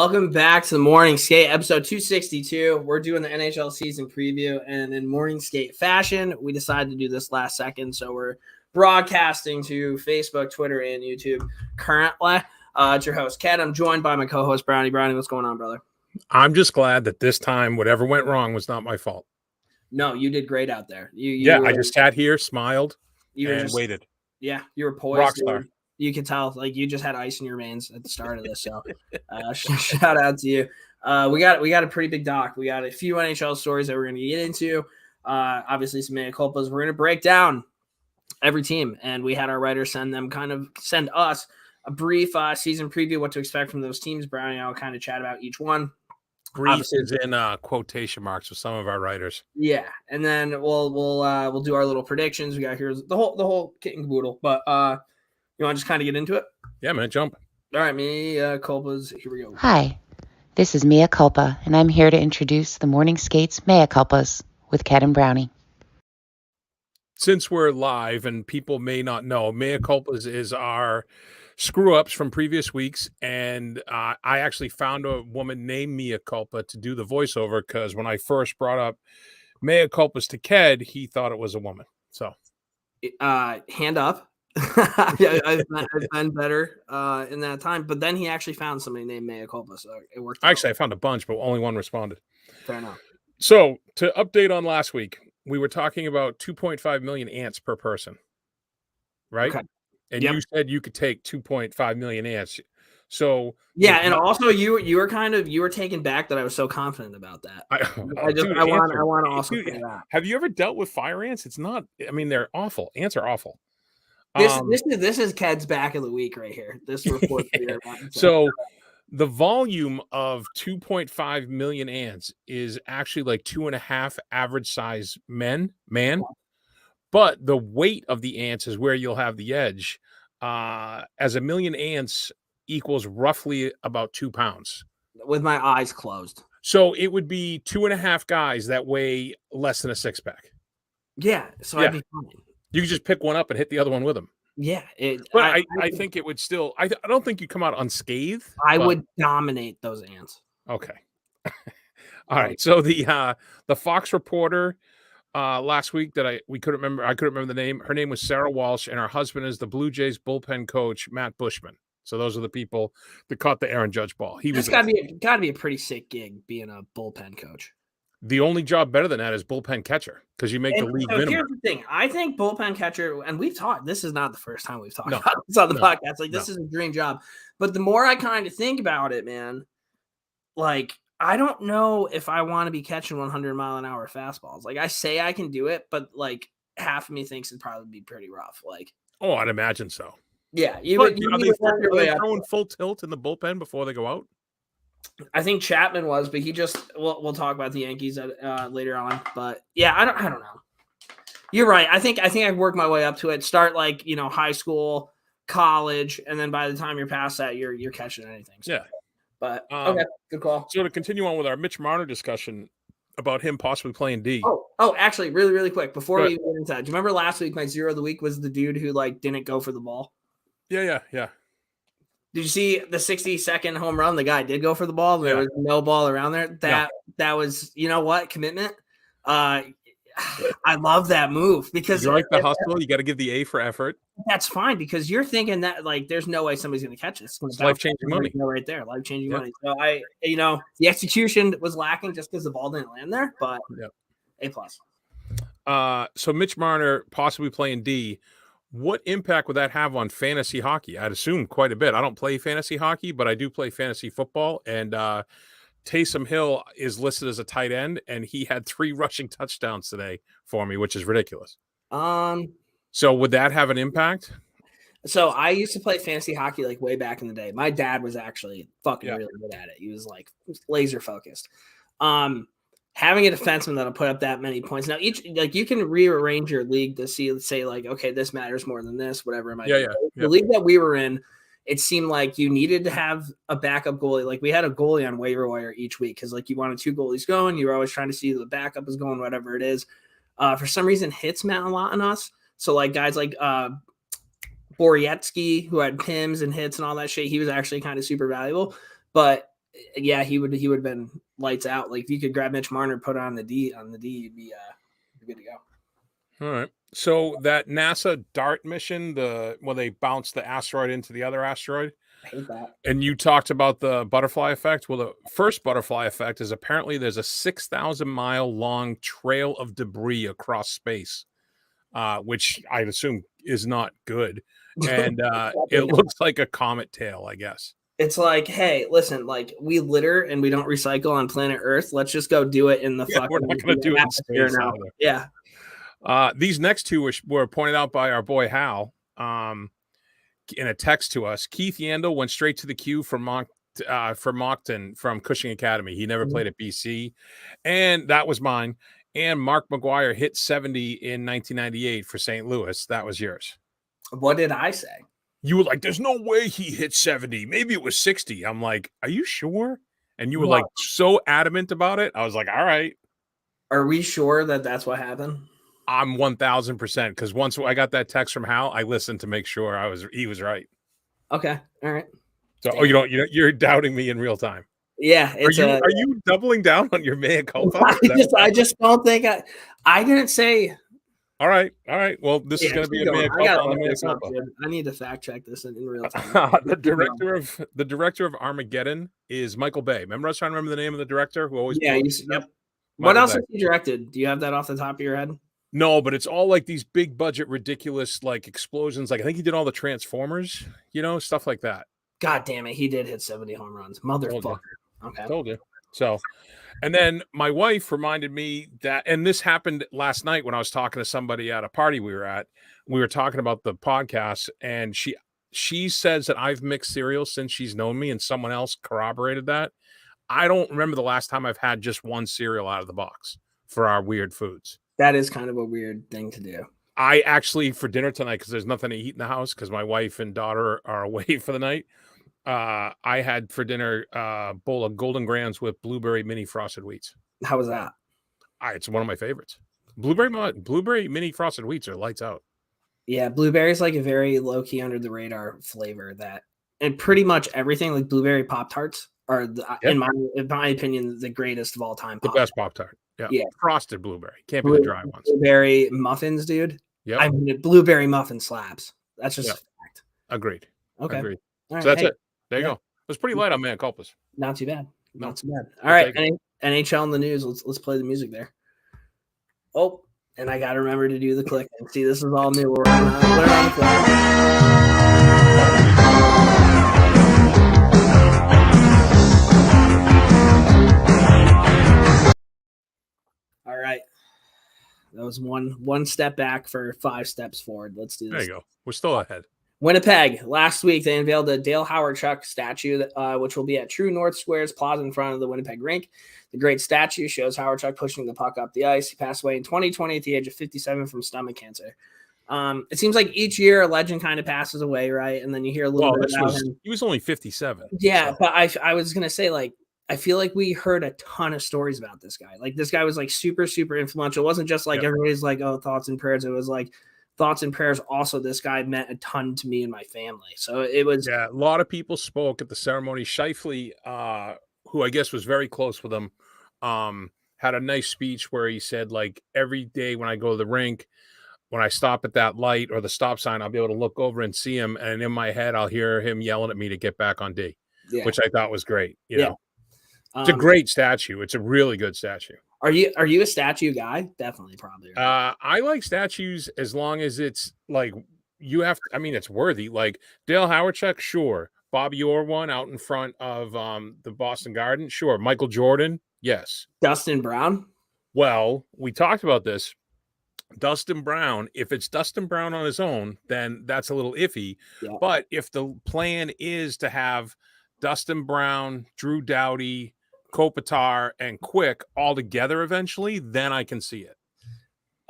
Welcome back to the Morning Skate, episode 262. We're doing the NHL season preview, and in Morning Skate fashion, we decided to do this last second, so we're broadcasting to Facebook, Twitter, and YouTube currently. It's your host, Ken. I'm joined by my co-host, Brownie. Brownie, what's going on, brother? I'm just glad that this time, whatever went wrong was not my fault. No, you did great out there. I just sat here, smiled, and waited. Yeah, you were poised. Rockstar. You can tell, like, you just had ice in your veins at the start of this. So, shout out to you. We got a pretty big doc. We got a few NHL stories that we're going to get into. Obviously, some mea culpas. We're going to break down every team, and we had our writers send us a brief season preview, what to expect from those teams. Brownie and I'll kind of chat about each one. Brief is in quotation marks with some of our writers. Yeah, and then we'll do our little predictions. We got here the whole kit and caboodle, but you want to just kind of get into it? Yeah, man, jump. All right, mea culpas. Here we go. Hi, this is Mea Culpa, and I'm here to introduce the Morning Skates Mea Culpas with Cat and Brownie. Since we're live and people may not know, Mea Culpas is our screw-ups from previous weeks, and I actually found a woman named Mea Culpa to do the voiceover because when I first brought up Mea Culpas to Ked, he thought it was a woman. So, hand up. I've been better in that time, but then he actually found somebody named Mea Culpa, so it worked. Actually, I found a bunch, but only one responded. Fair enough. So, to update on last week, we were talking about 2.5 million ants per person, right? Okay. And you said you could take 2.5 million ants. So yeah, and also you were taken back that I was so confident about that. I want to also say that. Have you ever dealt with fire ants? It's not. I mean, they're awful. Ants are awful. This is Ked's back of the week right here. This report. So the volume of 2.5 million ants is actually like 2.5 average size man. But the weight of the ants is where you'll have the edge. As a million ants equals roughly about 2 pounds. With my eyes closed. So it would be 2.5 guys that weigh less than a 6-pack. Yeah. So I'd be fine. You could just pick one up and hit the other one with them. Yeah. But I think it would still, I don't think you come out unscathed. I would dominate those ants. Okay. All right. So the Fox reporter last week that I couldn't remember the name. Her name was Sarah Walsh, and her husband is the Blue Jays bullpen coach, Matt Bushman. So those are the people that caught the Aaron Judge ball. It's got to be a pretty sick gig being a bullpen coach. The only job better than that is bullpen catcher because you make the league minimum. Here's the thing. I think bullpen catcher, and we've talked, this is not the first time we've talked about this on the podcast. Like, this is a dream job. But the more I kind of think about it, man, like, I don't know if I want to be catching 100-mile-an-hour fastballs. Like, I say I can do it, but, like, half of me thinks it'd probably be pretty rough. Like, oh, I'd imagine so. Yeah. Are they throwing full tilt in the bullpen before they go out? I think Chapman was, but he just we'll talk about the Yankees later on. But yeah, I don't know. You're right. I think I'd work my way up to it. Start like, high school, college, and then by the time you're past that, you're catching anything. So. Yeah. But okay, good call. So to continue on with our Mitch Marner discussion about him possibly playing D. Oh, actually, really, really quick before we get into that, do you remember last week my zero of the week was the dude who didn't go for the ball? Yeah. Did you see the 60-second home run? The guy did go for the ball. There was no ball around there. That was, commitment. I love that move because you like the hustle. You got to give the A for effort. That's fine because you're thinking that there's no way somebody's going to catch this. It's life-changing money right there. Life-changing money. So the execution was lacking just because the ball didn't land there, but A+. So Mitch Marner possibly playing D. What impact would that have on fantasy hockey? I'd assume quite a bit. I don't play fantasy hockey, but I do play fantasy football. And Taysom Hill is listed as a tight end, and he had 3 rushing touchdowns today for me, which is ridiculous. So would that have an impact? So I used to play fantasy hockey way back in the day. My dad was actually fucking really good at it. He was laser focused. Having a defenseman that'll put up that many points. Now, you can rearrange your league to say okay, this matters more than this, whatever it might be. Yeah. The league that we were in, it seemed like you needed to have a backup goalie. We had a goalie on waiver wire each week because you wanted 2 goalies going. You were always trying to see the backup is going, whatever it is. For some reason, hits meant a lot on us. So guys like Borietsky, who had PIMs and hits and all that shit, he was actually kind of super valuable. But yeah, he would have been lights out. Like if you could grab Mitch Marner, put it on the D, you'd be good to go. All right. So that NASA DART mission, when they bounce the asteroid into the other asteroid, I hate that. and you talked about the butterfly effect. Well, the first butterfly effect is apparently there's a 6,000-mile long trail of debris across space, which I'd assume is not good. And it looks like a comet tail, I guess. It's like, hey, listen, like we litter and we don't recycle on planet Earth. Let's just go do it in the fucking. We're not going to do it in space now. either. Yeah. These next two were pointed out by our boy Hal in a text to us. Keith Yandel went straight to the queue for Moncton from Cushing Academy. He never played at BC, and that was mine. And Mark McGuire hit 70 in 1998 for St. Louis. That was yours. What did I say? You were like, there's no way he hit 70. Maybe it was 60. I'm like, are you sure? And you were like so adamant about it. I was like, all right. Are we sure that that's what happened? I'm 1,000% because once I got that text from Hal, I listened to make sure he was right. Okay. All right. So, you're doubting me in real time. Yeah. Are you doubling down on your mea culpa? I just don't think I didn't say. All right. Well, this is going to be a mea culpa on the mea culpa. I need to fact check this in real time. The director of Armageddon is Michael Bay. Remember, I was trying to remember the name of the director who always. Yeah. Yep. What else has he directed? Do you have that off the top of your head? No, but it's all like these big budget, ridiculous like explosions. Like I think he did all the Transformers, stuff like that. God damn it, he did hit 70 home runs, motherfucker. Okay, told you. So, and then my wife reminded me that, and this happened last night when I was talking to somebody at a party we were at. We were talking about the podcast, and she says that I've mixed cereal since she's known me, and someone else corroborated that. I don't remember the last time I've had just one cereal out of the box for our weird foods. That is kind of a weird thing to do. I actually, for dinner tonight, because there's nothing to eat in the house because my wife and daughter are away for the night, I had for dinner a bowl of Golden Grams with blueberry mini frosted wheats. How was that? It's one of my favorites. Blueberry mini frosted wheats are lights out. Yeah, blueberry is like a very low-key under-the-radar flavor and pretty much everything, like blueberry Pop-Tarts are, in my opinion, the greatest of all time. The best Pop-Tart. Yeah. Frosted blueberry. Can't be the dry ones. Blueberry muffins, dude. Yeah. I mean, blueberry muffin slaps. That's just a fact. Agreed. Okay. Agreed. Right, so that's it. There you go. It was pretty light on mea culpas. Not too bad. Not too bad. All right. NHL in the news. Let's play the music there. Oh, and I got to remember to do the click. And see, this is all new. We're on the click. All right. That was one step back for 5 steps forward. Let's do this. There you go. We're still ahead. Winnipeg. Last week, they unveiled a Dale Hawerchuk statue, which will be at True North Square's plaza in front of the Winnipeg rink. The great statue shows Hawerchuk pushing the puck up the ice. He passed away in 2020 at the age of 57 from stomach cancer. It seems like each year a legend kind of passes away, right? And then you hear a little bit about him. He was only 57. Yeah, so. But I was going to say, like, I feel like we heard a ton of stories about this guy. Like, this guy was, like, super, super influential. It wasn't just, like, everybody's like, oh, thoughts and prayers. It was, like, thoughts and prayers. Also, this guy meant a ton to me and my family. So it was. Yeah, a lot of people spoke at the ceremony. Shifley, who I guess was very close with him, had a nice speech where he said, like, every day when I go to the rink, when I stop at that light or the stop sign, I'll be able to look over and see him. And in my head, I'll hear him yelling at me to get back on D, which I thought was great. You know, it's a great statue. It's a really good statue. Are you a statue guy? Definitely, probably. Right? I like statues as long as it's like you have. It's worthy. Like Dale Hawerchuk, sure. Bobby Orr one out in front of the Boston Garden, sure. Michael Jordan, yes. Dustin Brown. Well, we talked about this. Dustin Brown. If it's Dustin Brown on his own, then that's a little iffy. Yeah. But if the plan is to have Dustin Brown, Drew Doughty, Kopitar, and Quick all together eventually, then I can see it.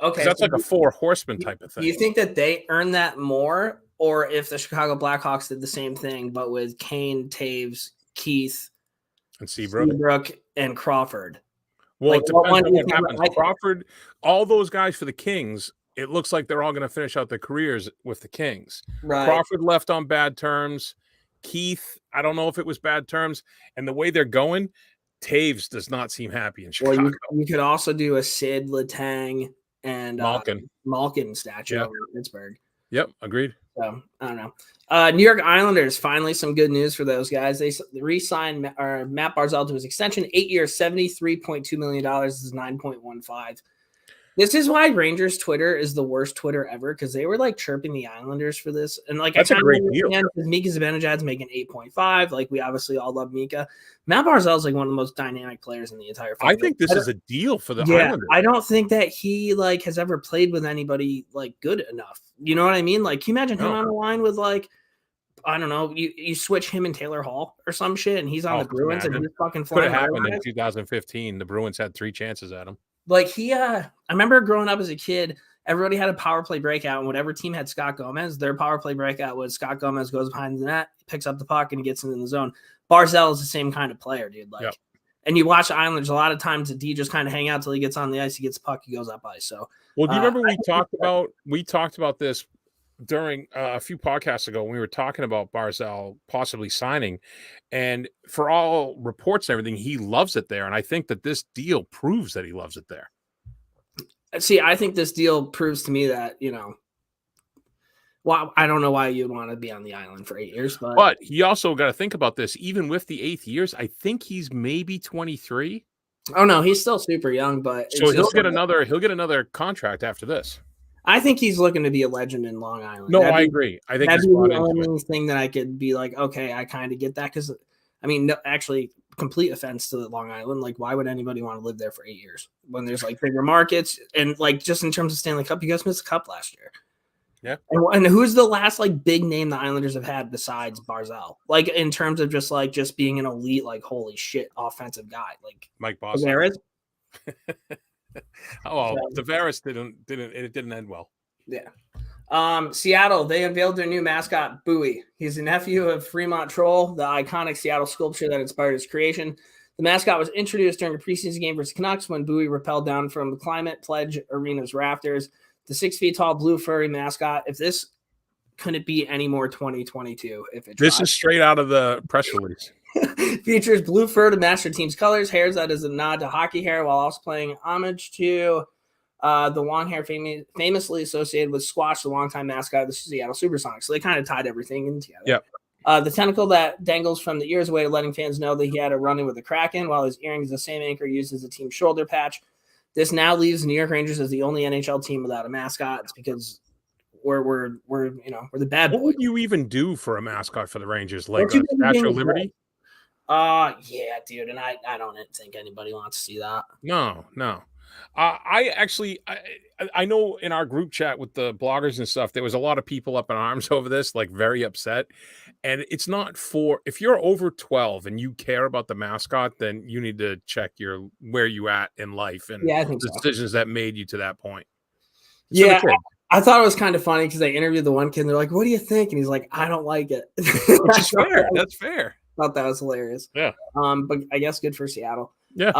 Okay. That's like a 4 horsemen type of thing. Do you think that they earn that more, or if the Chicago Blackhawks did the same thing, but with Kane, Taves, Keith, and Seabrook and Crawford? Well, like, it depends on what happens. Crawford, all those guys for the Kings, it looks like they're all going to finish out their careers with the Kings. Right. Crawford left on bad terms. Keith, I don't know if it was bad terms. And the way they're going, Taves does not seem happy in Well, Chicago. you could also do a Sid Letang and Malkin statue over in Pittsburgh. Yep, agreed. So I don't know. New York Islanders, finally some good news for those guys. They re-signed Matt Barzal to his extension, 8 years, $73.2 million. This is 9.15. This is why Rangers Twitter is the worst Twitter ever, because they were like chirping the Islanders for this. And like, that's a great deal. Mika Zibanejad's making 8.5. Like, we obviously all love Mika. Matt Barzal is like one of the most dynamic players in the entire I think this is a deal for the Islanders. I don't think that he like has ever played with anybody like good enough. You know what I mean? Like, can you imagine him on the line with like, I don't know, you switch him and Taylor Hall or some shit, and he's on the Bruins and he's fucking flying. Could have happened in 2015. The Bruins had 3 chances at him. Like I remember growing up as a kid, everybody had a power play breakout, and whatever team had Scott Gomez, their power play breakout was Scott Gomez goes behind the net, picks up the puck, and he gets into the zone. Barzal is the same kind of player, dude. Like, and you watch the Islanders a lot of times, the D just kind of hang out till he gets on the ice, he gets the puck, he goes up ice. So, well, do you remember we talked about this during a few podcasts ago when we were talking about Barzal possibly signing, and for all reports and everything, he loves it there. And I think that this deal proves that he loves it there. See, I think this deal proves to me that, well, I don't know why you'd want to be on the island for 8 years, but he also got to think about this. Even with the 8th years, I think he's maybe 23. Oh no, he's still super young, but so he'll get another contract after this. I think he's looking to be a legend in Long Island. No, I agree. I think that'd be the only thing that I could be like, okay, I kind of get that. Because, I mean, no, actually, complete offense to Long Island. Like, why would anybody want to live there for 8 years when there's like bigger markets and like just in terms of Stanley Cup, you guys missed the Cup last year. Yeah. And who's the last like big name the Islanders have had besides Barzal? Like in terms of just being an elite, like holy shit, offensive guy, like Mike Boston. Tavares didn't end well. Yeah. Seattle, they unveiled their new mascot, Bowie. He's a nephew of Fremont Troll, the iconic Seattle sculpture that inspired his creation. The mascot was introduced during a preseason game versus Canucks when Bowie rappelled down from the Climate Pledge Arena's rafters. The 6 feet tall blue furry mascot. If this couldn't be any more 2022, this is straight out of the press release. Features blue fur to match their team's colors, hairs that is a nod to hockey hair, while also paying homage to the long hair famously associated with Squash, the longtime mascot of the Seattle Supersonics. So they kind of tied everything in together. Yeah. The tentacle that dangles from the ears away, letting fans know that he had a run-in with the Kraken, while his earring is the same anchor used as the team's shoulder patch. This now leaves the New York Rangers as the only NHL team without a mascot. It's because we're the bad boys. What would you even do for a mascot for the Rangers? Like a Statue of Liberty? Yeah, dude. And I don't think anybody wants to see that. No. I know in our group chat with the bloggers and stuff, there was a lot of people up in arms over this, like very upset. And it's not if you're over 12 and you care about the mascot, then you need to check where you at in life and I think the decisions that made you to that point. I thought it was kind of funny because they interviewed the one kid and they're like, what do you think? And he's like, I don't like it. Which is fair. That's fair. Thought that was hilarious. Yeah. But I guess good for Seattle. Yeah.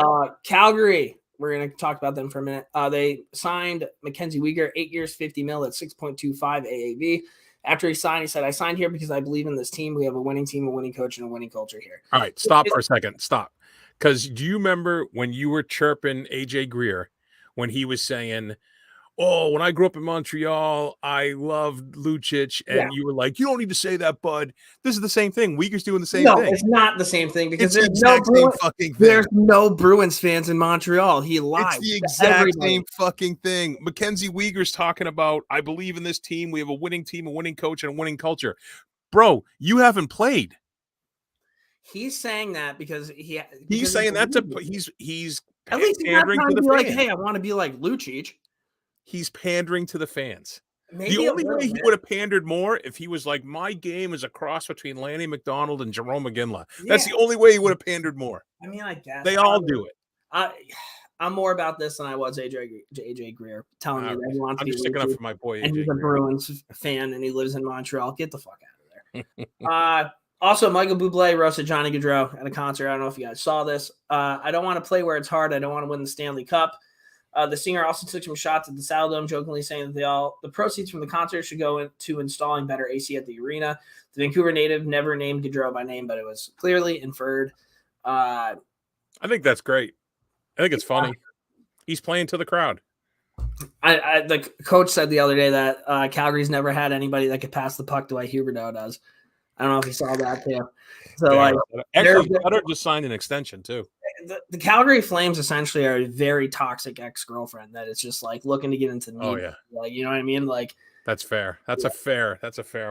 Calgary. We're going to talk about them for a minute. They signed Mackenzie Weegar, 8 years, $50 million at 6.25 AAV. After he signed, he said, I signed here because I believe in this team. We have a winning team, a winning coach, and a winning culture here. All right, stop for a second. Stop. Because do you remember when you were chirping AJ Greer when he was saying, oh, when I grew up in Montreal, I loved Lucic, and you were like, you don't need to say that, bud. This is the same thing. Weegar's doing the same thing. No, it's not the same thing because there's no Bruins fans in Montreal. He lied. It's the exact same fucking thing. Mackenzie Weegar's talking about, I believe in this team. We have a winning team, a winning coach, and a winning culture. Bro, you haven't played. He's saying that because he's saying that's he's at least pandering to the fans. Like, hey, I want to be like Lucic. He's pandering to the fans. The only way he would have pandered more if he was like, my game is a cross between Lanny McDonald and Jerome McGinley. That's the only way he would have pandered more. I mean, I guess. They all do it. I'm more about this than I was AJ Greer telling me that he wants to be sticking up for my boy, and he's a Bruins fan and he lives in Montreal. Get the fuck out of there. Also, Michael Bublé roasted Johnny Gaudreau at a concert. I don't know if you guys saw this. I don't want to play where it's hard. I don't want to win the Stanley Cup. The singer also took some shots at the Salo Dome, jokingly saying that the proceeds from the concert should go into installing better AC at the arena. The Vancouver native never named Gaudreau by name, but it was clearly inferred. I think that's great. I think it's funny. He's playing to the crowd. The coach said the other day that Calgary's never had anybody that could pass the puck the way Huberdeau does. I don't know if you saw that too. So actually, Cutter just signed an extension too. The Calgary Flames essentially are a very toxic ex-girlfriend that is just like looking to get into the media. Like, you know what I mean? Like, that's fair. That's a fair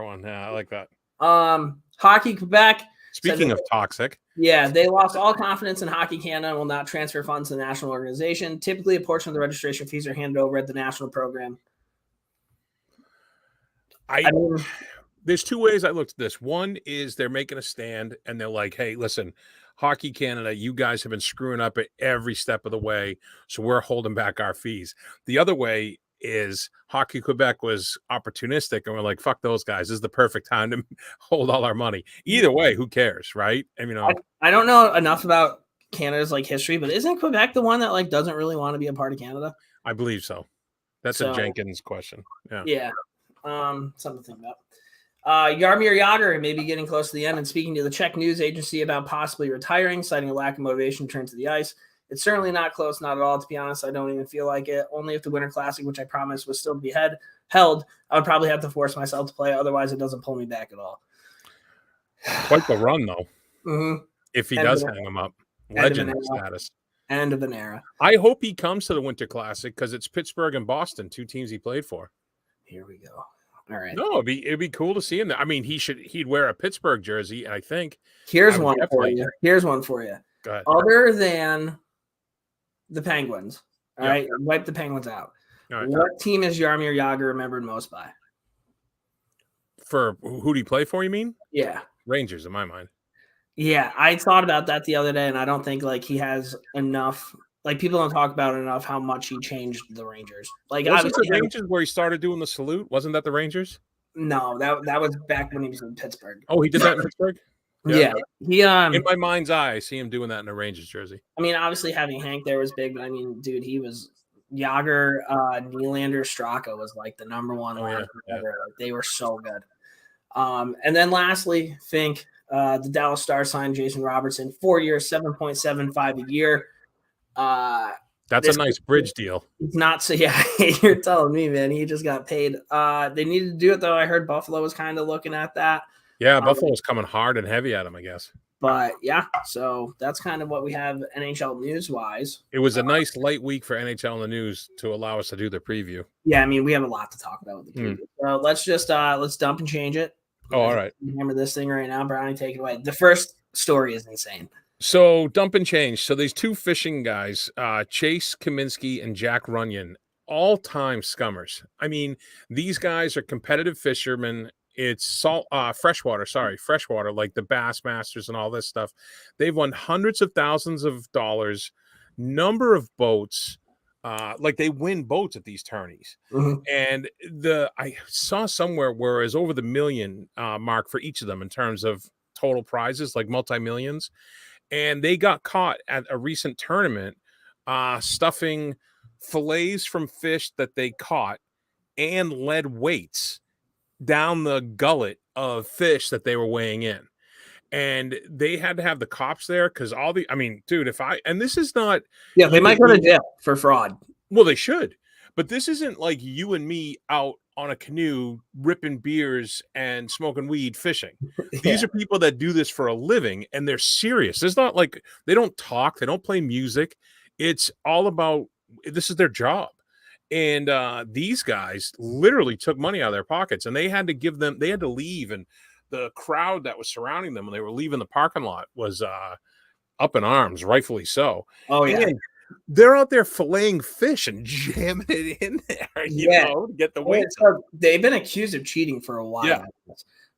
one. Yeah, I like that. Hockey Quebec. Speaking of toxic. Yeah, they lost all confidence in Hockey Canada and will not transfer funds to the national organization. Typically, a portion of the registration fees are handed over at the national program. I mean, there's two ways I looked at this. One is they're making a stand and they're like, hey, listen, Hockey Canada, you guys have been screwing up at every step of the way, so we're holding back our fees. The other way is Hockey Quebec was opportunistic and we're like, fuck those guys. This is the perfect time to hold all our money. Either way, who cares, right? I mean, I don't know enough about Canada's like history, but isn't Quebec the one that like doesn't really want to be a part of Canada? I believe so. That's a Jenkins question. Yeah. Something to think about. Jaromir Jagr may be getting close to the end and speaking to the Czech news agency about possibly retiring, citing a lack of motivation to return to the ice. It's certainly not close, not at all, to be honest. I don't even feel like it. Only if the Winter Classic, which I promised was still to be held, I would probably have to force myself to play. Otherwise, it doesn't pull me back at all. Quite the run, though. Mm-hmm. If he does hang him up. Legend status. End of an era. I hope he comes to the Winter Classic because it's Pittsburgh and Boston, two teams he played for. Here we go. All right. No, it'd be cool to see him there. I mean, he'd wear a Pittsburgh jersey, I think. Here's one for you. Go ahead. Other than the Penguins, all right, wipe the Penguins out. Right. What team is Jaromir Jagr remembered most by? For who do he play for, you mean? Yeah. Rangers, in my mind. Yeah, I thought about that the other day, and I don't think like he has enough. Like people don't talk about enough how much he changed the Rangers. Like wasn't the Rangers where he started doing the salute? Wasn't that the Rangers? No, that was back when he was in Pittsburgh. Oh, he did that in Pittsburgh? Yeah. He in my mind's eye, I see him doing that in a Rangers jersey. I mean, obviously having Hank there was big, but I mean, dude, he was Jagr, Nylander, Straka was like the number one line ever. Like, they were so good. And then lastly, Fink, the Dallas Stars signed Jason Robertson, 4 years, $7.75 a year. That's a nice bridge deal. It's not so. Yeah, you're telling me, man. He just got paid. They needed to do it though. I heard Buffalo was kind of looking at that. Yeah, Buffalo's coming hard and heavy at him, I guess. But yeah, so that's kind of what we have NHL news wise. It was a nice light week for NHL in the news to allow us to do the preview. Yeah, I mean we have a lot to talk about with the preview. So let's dump and change it. Oh, all right. Remember this thing right now, Brownie. Take it away. The first story is insane. So dump and change. So these two fishing guys, Chase Kaminsky and Jack Runyon, all-time scummers. I mean, these guys are competitive fishermen. It's freshwater, like the Bass Masters and all this stuff. They've won hundreds of thousands of dollars, number of boats. Like they win boats at these tourneys. Mm-hmm. And I saw somewhere where it's over the million mark for each of them in terms of total prizes, like multi-millions. And they got caught at a recent tournament stuffing fillets from fish that they caught and lead weights down the gullet of fish that they were weighing in. And they had to have the cops there because dude, this is not. Yeah, they might go to jail for fraud. Well, they should. But this isn't like you and me out on a canoe ripping beers and smoking weed fishing. Yeah. These are people that do this for a living and they're serious. It's not like they don't talk, they don't play music. It's all about this is their job. And these guys literally took money out of their pockets and they had to leave. And the crowd that was surrounding them when they were leaving the parking lot was up in arms, rightfully so. Oh, yeah. And they're out there filleting fish and jamming it in there, you know, to get the weight. They've been accused of cheating for a while. Yeah.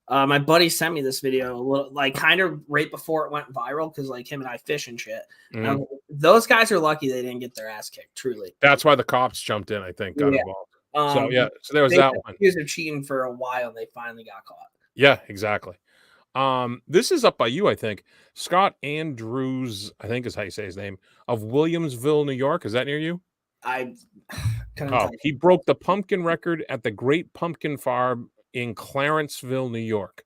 My buddy sent me this video, kind of right before it went viral, because like him and I fish and shit. Mm. Those guys are lucky they didn't get their ass kicked. Truly, that's why the cops jumped in. I think got involved. So there was that one. Accused of cheating for a while, and they finally got caught. Yeah, exactly. This is up by you, I think. Scott Andrews, I think is how you say his name, of Williamsville, New York. Is that near you? I couldn't Oh, tell you. he broke the pumpkin record at the Great Pumpkin Farm in Clarenceville, New York.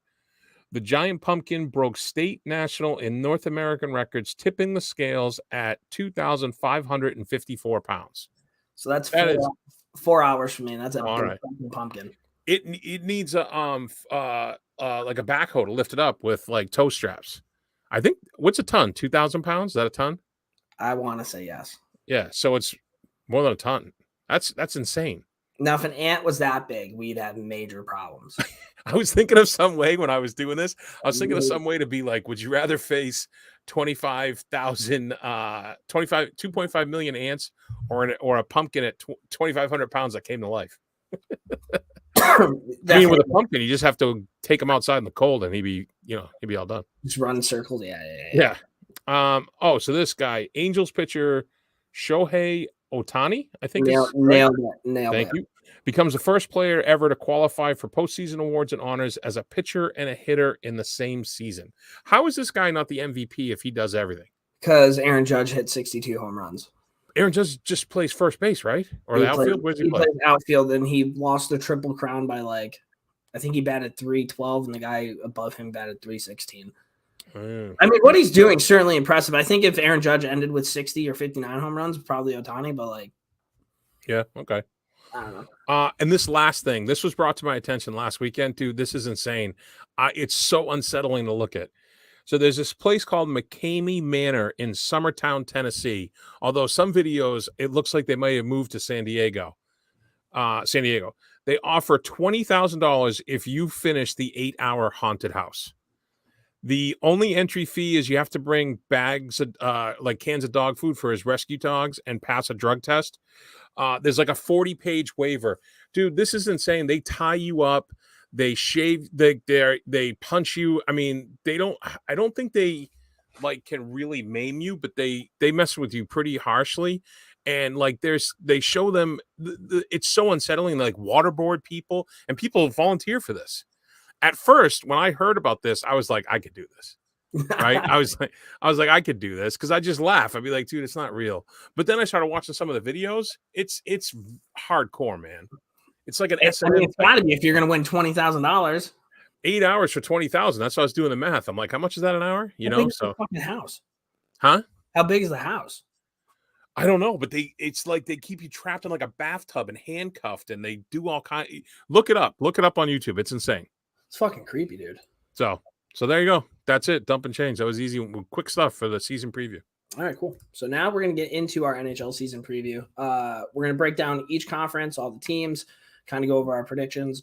The giant pumpkin broke state, national, and North American records, tipping the scales at 2,554 pounds. So that's That is 4 hours for me. That's a all big right. pumpkin. It needs a like a backhoe to lift it up with like toe straps. I think what's a ton? 2,000 pounds? Is that a ton? I want to say yes. Yeah, so it's more than a ton. That's insane. Now, if an ant was that big, we'd have major problems. I was thinking of some way when I was doing this. I was thinking of some way to be like, would you rather face 2.5 million ants or a pumpkin at 2,500 pounds that came to life? I mean, with a pumpkin, you just have to take him outside in the cold and he'd be all done. Just run circles. Yeah. So this guy, Angels pitcher Shohei Otani, I think nailed it. Thank you. Becomes the first player ever to qualify for postseason awards and honors as a pitcher and a hitter in the same season. How is this guy not the MVP if he does everything? Because Aaron Judge hit 62 home runs. Aaron Judge just plays first base, right? Or the outfield? Where's he play? Plays outfield, and he lost the Triple Crown by I think he batted 312, and the guy above him batted 316. I mean, what he's doing is certainly impressive. I think if Aaron Judge ended with 60 or 59 home runs, probably Otani, but yeah, okay. I don't know. And this last thing, this was brought to my attention last weekend, dude. This is insane. It's so unsettling to look at. So there's this place called McCamey Manor in Summertown, Tennessee. Although some videos, it looks like they might have moved to San Diego. They offer $20,000 if you finish the 8-hour haunted house. The only entry fee is you have to bring bags of cans of dog food for his rescue dogs and pass a drug test. There's like a 40-page waiver. Dude, this is insane. They tie you up. They shave. They punch you. I mean, I don't think they can really maim you, but they mess with you pretty harshly. And they show them. It's so unsettling. Like waterboard people, and people volunteer for this. At first, when I heard about this, I was like, I could do this. Right? I was like, I could do this because I just laugh. I'd be like, dude, it's not real. But then I started watching some of the videos. It's hardcore, man. It's like an S&M. I mean, it's got to be if you're going to win $20,000. 8 hours for 20,000. That's why I was doing the math. I'm like, how much is that an hour? How big is the fucking house? Huh? How big is the house? I don't know, but it's like they keep you trapped in like a bathtub and handcuffed, and they do all kind. Look it up on YouTube. It's insane. It's fucking creepy, dude. So there you go. That's it. Dump and change. That was easy. Quick stuff for the season preview. All right, cool. So now we're going to get into our NHL season preview. We're going to break down each conference, all the teams, kind of go over our predictions,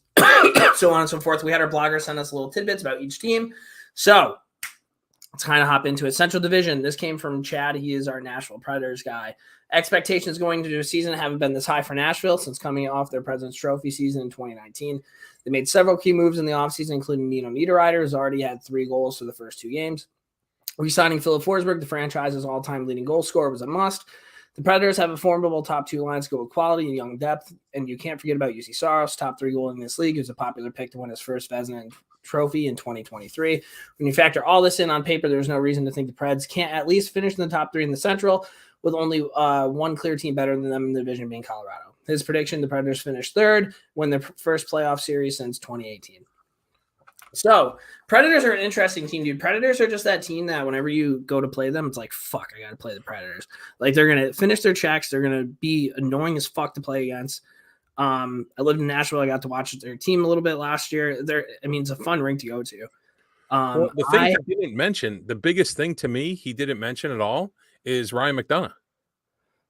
so on and so forth. We had our blogger send us little tidbits about each team. So let's kind of hop into it. Central Division. This came from Chad. He is our Nashville Predators guy. Expectations going into the season haven't been this high for Nashville since coming off their President's Trophy season in 2019. They made several key moves in the offseason, including Nino Niederreiter, who's already had 3 goals for the first 2 games. Re-signing Philip Forsberg, the franchise's all-time leading goal scorer, was a must. The Predators have a formidable top 2 lines go with quality and young depth, and you can't forget about UC Saros, top 3 goal in this league, who's a popular pick to win his first Vezina Trophy in 2023. When you factor all this in on paper, there's no reason to think the Preds can't at least finish in the top 3 in the Central, with only one clear team better than them in the division being Colorado. His prediction, the Predators finish 3rd, win their first playoff series since 2018. So, Predators are an interesting team, dude. Predators are just that team that whenever you go to play them, it's like, fuck, I got to play the Predators. Like, they're going to finish their checks. They're going to be annoying as fuck to play against. I lived in Nashville. I got to watch their team a little bit last year. It's a fun rink to go to. The thing he didn't mention, the biggest thing to me he didn't mention at all is Ryan Mcdonough.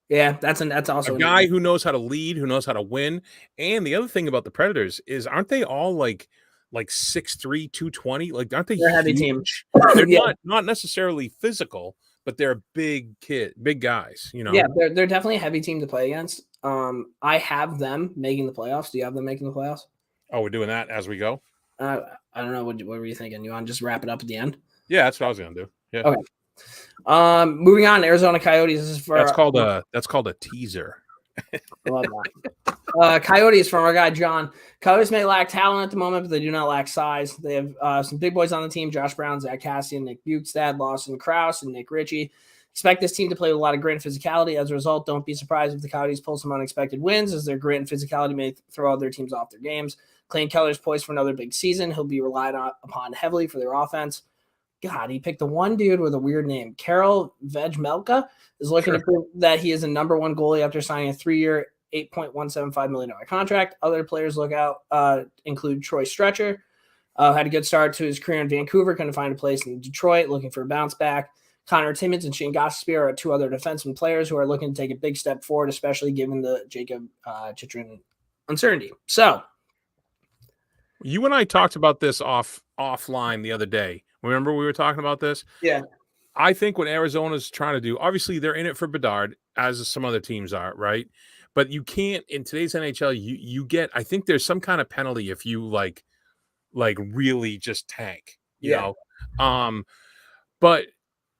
Yeah, that's also a guy who knows how to lead, who knows how to win. And the other thing about the Predators is, aren't they all like 6'3", 220? Like, aren't they They're a heavy team? They're not necessarily physical, but they're big guys, you know? Yeah, they're definitely a heavy team to play against. I have them making the playoffs. Do you have them making the playoffs? Oh, we're doing that as we go? I don't know. What were you thinking? You want to just wrap it up at the end? Yeah, that's what I was going to do. Yeah. Okay. Moving on, Arizona Coyotes. This is for that's called a teaser. I love that. Coyotes from our guy John. Coyotes may lack talent at the moment, but they do not lack size. They have some big boys on the team: Josh Brown, Zach Cassian, Nick Bukestad, Lawson Krause, and Nick Ritchie. Expect this team to play with a lot of grit and physicality. As a result, don't be surprised if the Coyotes pull some unexpected wins, as their grit and physicality may throw other teams off their games. Clayton Keller is poised for another big season. He'll be relied upon heavily for their offense. God, he picked the one dude with a weird name. Karel Vejmelka is looking to prove that he is a number one goalie after signing a 3-year, $8.175 million contract. Other players look out include Troy Stretcher. Had a good start to his career in Vancouver, couldn't find a place in Detroit, looking for a bounce back. Connor Timmons and Shane Gostisbehere are two other defenseman players who are looking to take a big step forward, especially given the Jacob Chychrun uncertainty. So, you and I talked about this offline the other day. Remember we were talking about this? Yeah. I think what Arizona's trying to do, obviously they're in it for Bedard, as some other teams are, right? But you can't, in today's NHL, you get, I think there's some kind of penalty if you like really just tank, you know? But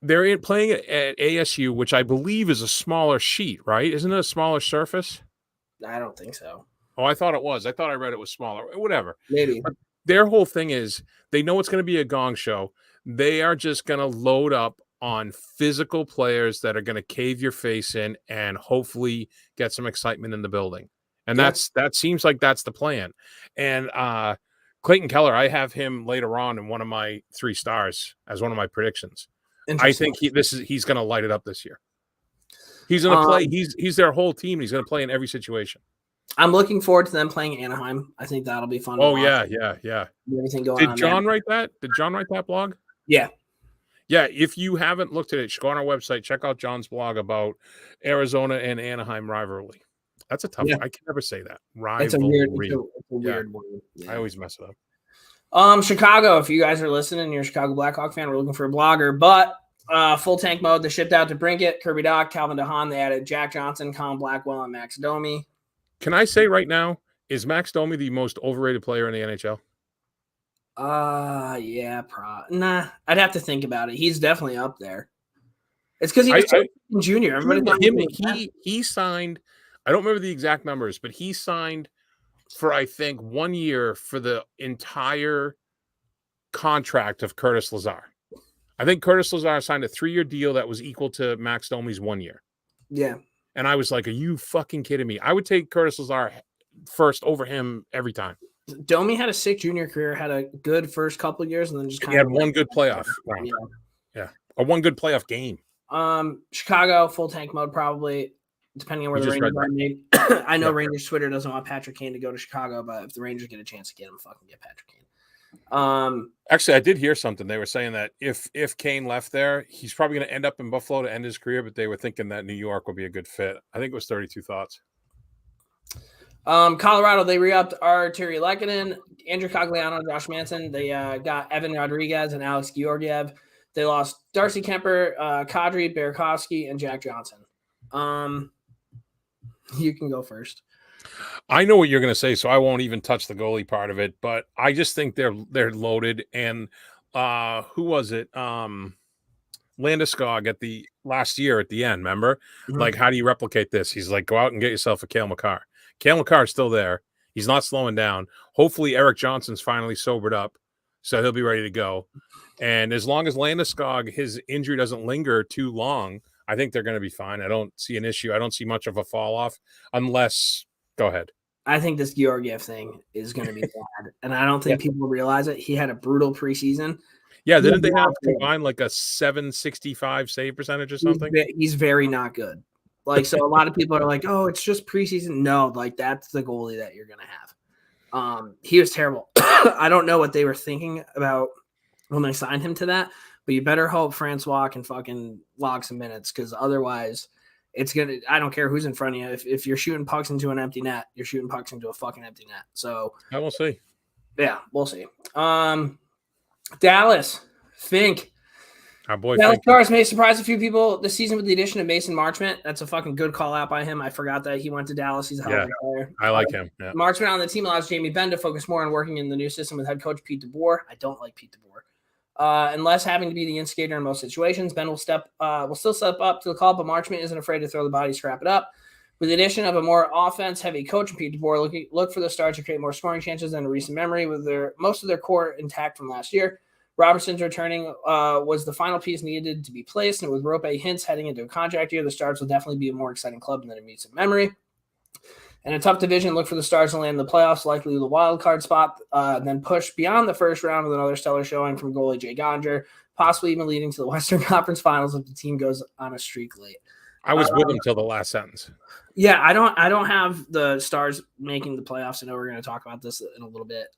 they're playing at ASU, which I believe is a smaller sheet, right? Isn't it a smaller surface? I don't think so. Oh, I thought it was. I thought I read it was smaller. Whatever. Maybe. But their whole thing is they know it's going to be a gong show. They are just going to load up on physical players that are going to cave your face in and hopefully get some excitement in the building. And that seems like that's the plan. And Clayton Keller, I have him later on in one of my 3 stars as one of my predictions. I think he's going to light it up this year. He's going to play. He's their whole team. He's going to play in every situation. I'm looking forward to them playing Anaheim. I think that'll be fun. Oh yeah. Everything going on. Did John write that? Did John write that blog? Yeah. Yeah. If you haven't looked at it, go on our website. Check out John's blog about Arizona and Anaheim rivalry. That's a tough one. I can never say that. Rivalry. It's a weird one. Yeah. I always mess it up. Chicago, if you guys are listening and you're a Chicago Blackhawk fan, we're looking for a blogger, but full tank mode. They shipped out to Brinkett, Kirby Doc, Calvin DeHaan. They added Jack Johnson, Colin Blackwell, and Max Domi. Can I say right now, is Max Domi the most overrated player in the NHL? Yeah, nah. I'd have to think about it. He's definitely up there. It's because he was junior. Everybody he signed. I don't remember the exact numbers, but he signed for, I think, 1 year for the entire contract of Curtis Lazar. I think Curtis Lazar signed a 3-year deal that was equal to Max Domi's 1 year. Yeah. And I was like, are you fucking kidding me? I would take Curtis Lazar first over him every time. Domi had a sick junior career, had a good first couple of years, and then just he had one good playoff round. Yeah. Or one good playoff game. Chicago, full tank mode, probably, depending on where the Rangers are made. I know Rangers Twitter doesn't want Patrick Kane to go to Chicago, but if the Rangers get a chance to get him, fucking get Patrick Kane. Actually, I did hear something. They were saying that if Kane left there, he's probably going to end up in Buffalo to end his career, but they were thinking that New York would be a good fit. I think it was 32 Thoughts. Colorado, they re-upped Arturi Lehkonen, Andrew Cogliano, Josh Manson. They got Evan Rodriguez and Alex Georgiev. They lost Darcy Kemper, Kadri, Burakovsky, and Jack Johnson. You can go first. I know what you're going to say, so I won't even touch the goalie part of it, but I just think they're loaded. And who was it? Landeskog at the last year at the end, remember? Mm-hmm. Like, how do you replicate this? He's like, go out and get yourself a Cale Makar. Cale Makar is still there. He's not slowing down. Hopefully Eric Johnson's finally sobered up, so he'll be ready to go. And as long as Landeskog, his injury doesn't linger too long, I think they're going to be fine. I don't see an issue. I don't see much of a fall off unless – go ahead. I think this Georgiev thing is going to be bad, and I don't think people realize it. He had a brutal preseason. Yeah, didn't they have combined like a 765 save percentage or something? He's very not good. Like, so a lot of people are like, oh, it's just preseason. No, like, that's the goalie that you're going to have. He was terrible. I don't know what they were thinking about when they signed him to that, but you better hope Francois can fucking log some minutes, because otherwise it's going to – I don't care who's in front of you. If you're shooting pucks into an empty net, you're shooting pucks into a fucking empty net. So – I will see. Yeah, we'll see. Dallas, Fink. Our boy Dallas Fink. Stars may surprise a few people this season with the addition of Mason Marchment. That's a fucking good call out by him. I forgot that he went to Dallas. He's a hell of a player. I like him. Yeah. Marchment on the team allows Jamie Benn to focus more on working in the new system with head coach Pete DeBoer. I don't like Pete DeBoer. And less having to be the instigator in most situations. Benn will still step up to the call, but Marchment isn't afraid to throw the body, scrap it up. With the addition of a more offense-heavy coach, Pete DeBoer look for the Stars to create more scoring chances than in recent memory with most of their core intact from last year. Robertson's returning was the final piece needed to be placed, and with Rope Hintz heading into a contract year, the Stars will definitely be a more exciting club than it meets in memory. In a tough division, look for the Stars to land in the playoffs, likely the wild card spot, then push beyond the first round with another stellar showing from goalie Jay Gonger, possibly even leading to the Western Conference Finals if the team goes on a streak late. I was with him till the last sentence. Yeah, I don't have the Stars making the playoffs. I know we're going to talk about this in a little bit.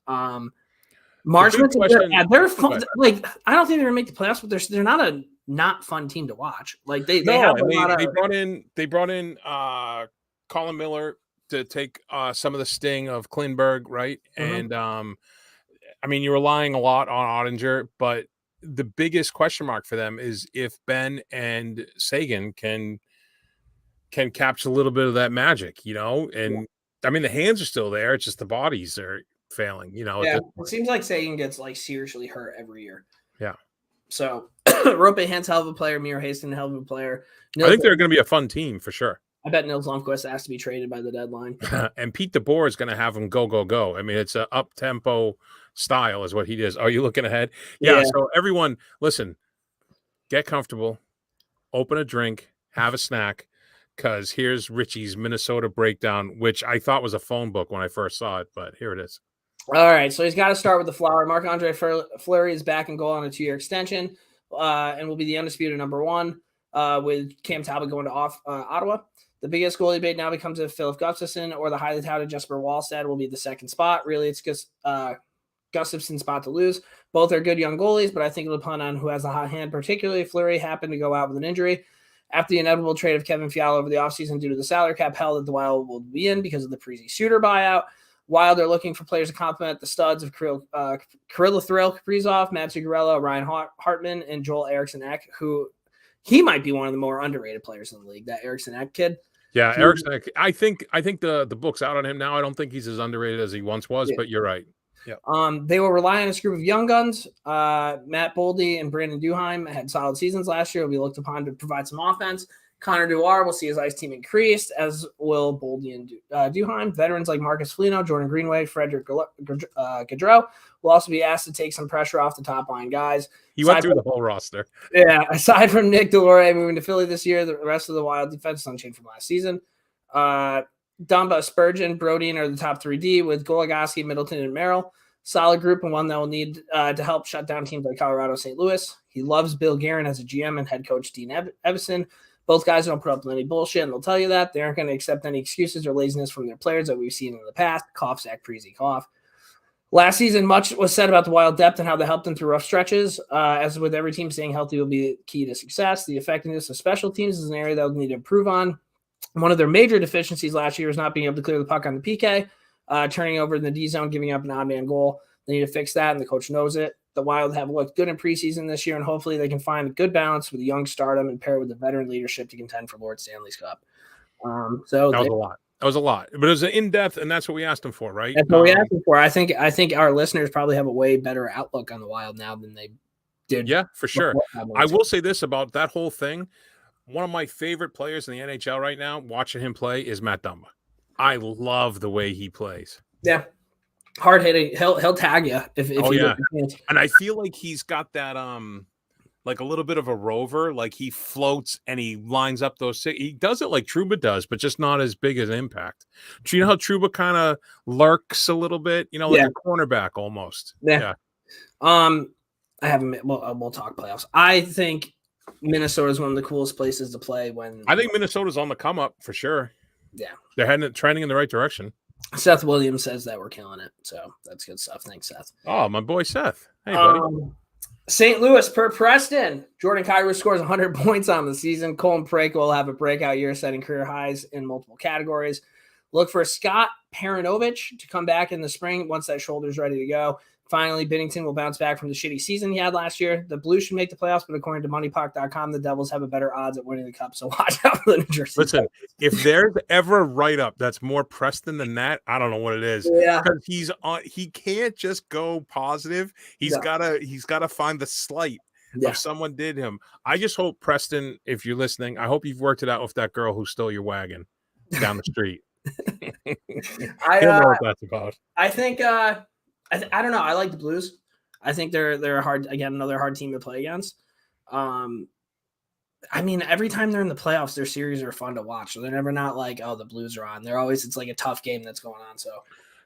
Marchment's they're fun. Okay. Like, I don't think they're going to make the playoffs, but they're not a not fun team to watch. Like they brought in Colin Miller to take some of the sting of Klingberg, right? Mm-hmm. And I mean, you're relying a lot on Ottinger, but the biggest question mark for them is if Ben and Sagan can capture a little bit of that magic, you know? And I mean, the hands are still there. It's just the bodies are failing, you know? Yeah, it seems like Sagan gets like seriously hurt every year. Yeah. So Rope Hintz, hell of a player. Miro Haston, hell of a player. I think they're going to be a fun team for sure. I bet Nils Lundqvist has to be traded by the deadline. And Pete DeBoer is going to have him go. I mean, it's an up-tempo style is what he does. Are you looking ahead? Yeah. So everyone, listen, get comfortable, open a drink, have a snack, because here's Richie's Minnesota breakdown, which I thought was a phone book when I first saw it, but here it is. All right, so he's got to start with the flower. Marc-Andre Fleury is back and goal on a 2-year extension and will be the undisputed number one with Cam Talbot going to Ottawa. The biggest goalie debate now becomes if Philip Gustafsson or the highly touted Jesper Wallstedt will be the second spot. Really, it's just Gustafsson's spot to lose. Both are good young goalies, but I think it'll depend on who has the hot hand, particularly if Fleury happened to go out with an injury. After the inevitable trade of Kevin Fiala over the offseason due to the salary cap hell that the Wild will be in because of the Parise Suter buyout, Wild are looking for players to complement the studs of Kirill Thrill Kaprizov, Matt Zuccarello, Ryan Hartman, and Joel Eriksson-Ek, who he might be one of the more underrated players in the league, that Eriksson-Ek kid. Yeah, Eriksson-Ek. I think the book's out on him now. I don't think he's as underrated as he once was, but you're right. Yeah. They will rely on a group of young guns. Matt Boldy and Brandon Duheim had solid seasons last year. Will be looked upon to provide some offense. Connor Dewar will see his ice team increased, as will Boldy and Duheim. Veterans like Marcus Foligno, Jordan Greenway, Frederick Gaudreau will also be asked to take some pressure off the top line guys. He went through the whole roster. Yeah, aside from Nick Delory moving to Philly this year, the rest of the Wild defense is unchanged from last season. Dumba, Spurgeon, Brodian are the top 3D with Goligoski, Middleton, and Merrill. Solid group and one that will need to help shut down teams like Colorado, St. Louis. He loves Bill Guerin as a GM and head coach Dean Evison. Both guys don't put up with any bullshit, and they'll tell you that. They aren't going to accept any excuses or laziness from their players that we've seen in the past. Cough, Zach Parise, cough. Last season, much was said about the Wild depth and how they helped them through rough stretches. As with every team, staying healthy will be key to success. The effectiveness of special teams is an area that will need to improve on. One of their major deficiencies last year is not being able to clear the puck on the PK, turning over in the D zone, giving up an odd man goal. They need to fix that, and the coach knows it. The Wild have looked good in preseason this year, and hopefully they can find a good balance with the young stardom and pair with the veteran leadership to contend for Lord Stanley's Cup. So that was a lot. That was a lot, but it was in-depth, and that's what we asked them for, right? That's what we asked them for. I think our listeners probably have a way better outlook on the Wild now than they did. Yeah, for sure. I will say this about that whole thing. One of my favorite players in the NHL right now, watching him play, is Mcdonough. I love the way he plays. Yeah. Hard hitting. He'll tag you if you and I feel like he's got that like a little bit of a rover, like he floats and he lines up those. He does it like Trouba does, but just not as big as an impact. Do you know how Trouba kind of lurks a little bit? You know, like a cornerback almost. Yeah. I haven't. We'll talk playoffs. I think Minnesota is one of the coolest places to play. I think Minnesota's on the come up for sure. Yeah, they're trending in the right direction. Seth Williams says that we're killing it, so that's good stuff. Thanks, Seth. Oh, my boy Seth. Hey, buddy. St. Louis per Preston. Jordan Kyrou scores 100 points on the season. Colin Parayko will have a breakout year, setting career highs in multiple categories. Look for Scott Paranovich to come back in the spring once that shoulder's ready to go. Finally, Binnington will bounce back from the shitty season he had last year. The Blues should make the playoffs, but according to MoneyPuck.com, the Devils have a better odds at winning the Cup, so watch out for the New Jersey. Listen, if there's ever a write-up that's more Preston than that, I don't know what it is. Yeah, because he can't just go positive. He's gotta find the slight of someone did him. I just hope, Preston, if you're listening, I hope you've worked it out with that girl who stole your wagon down the street. I don't know what that's about. I think. I don't know. I like the Blues. I think they're another hard team to play against. I mean, every time they're in the playoffs, their series are fun to watch. So they're never not like, oh, the Blues are on. It's like a tough game that's going on. So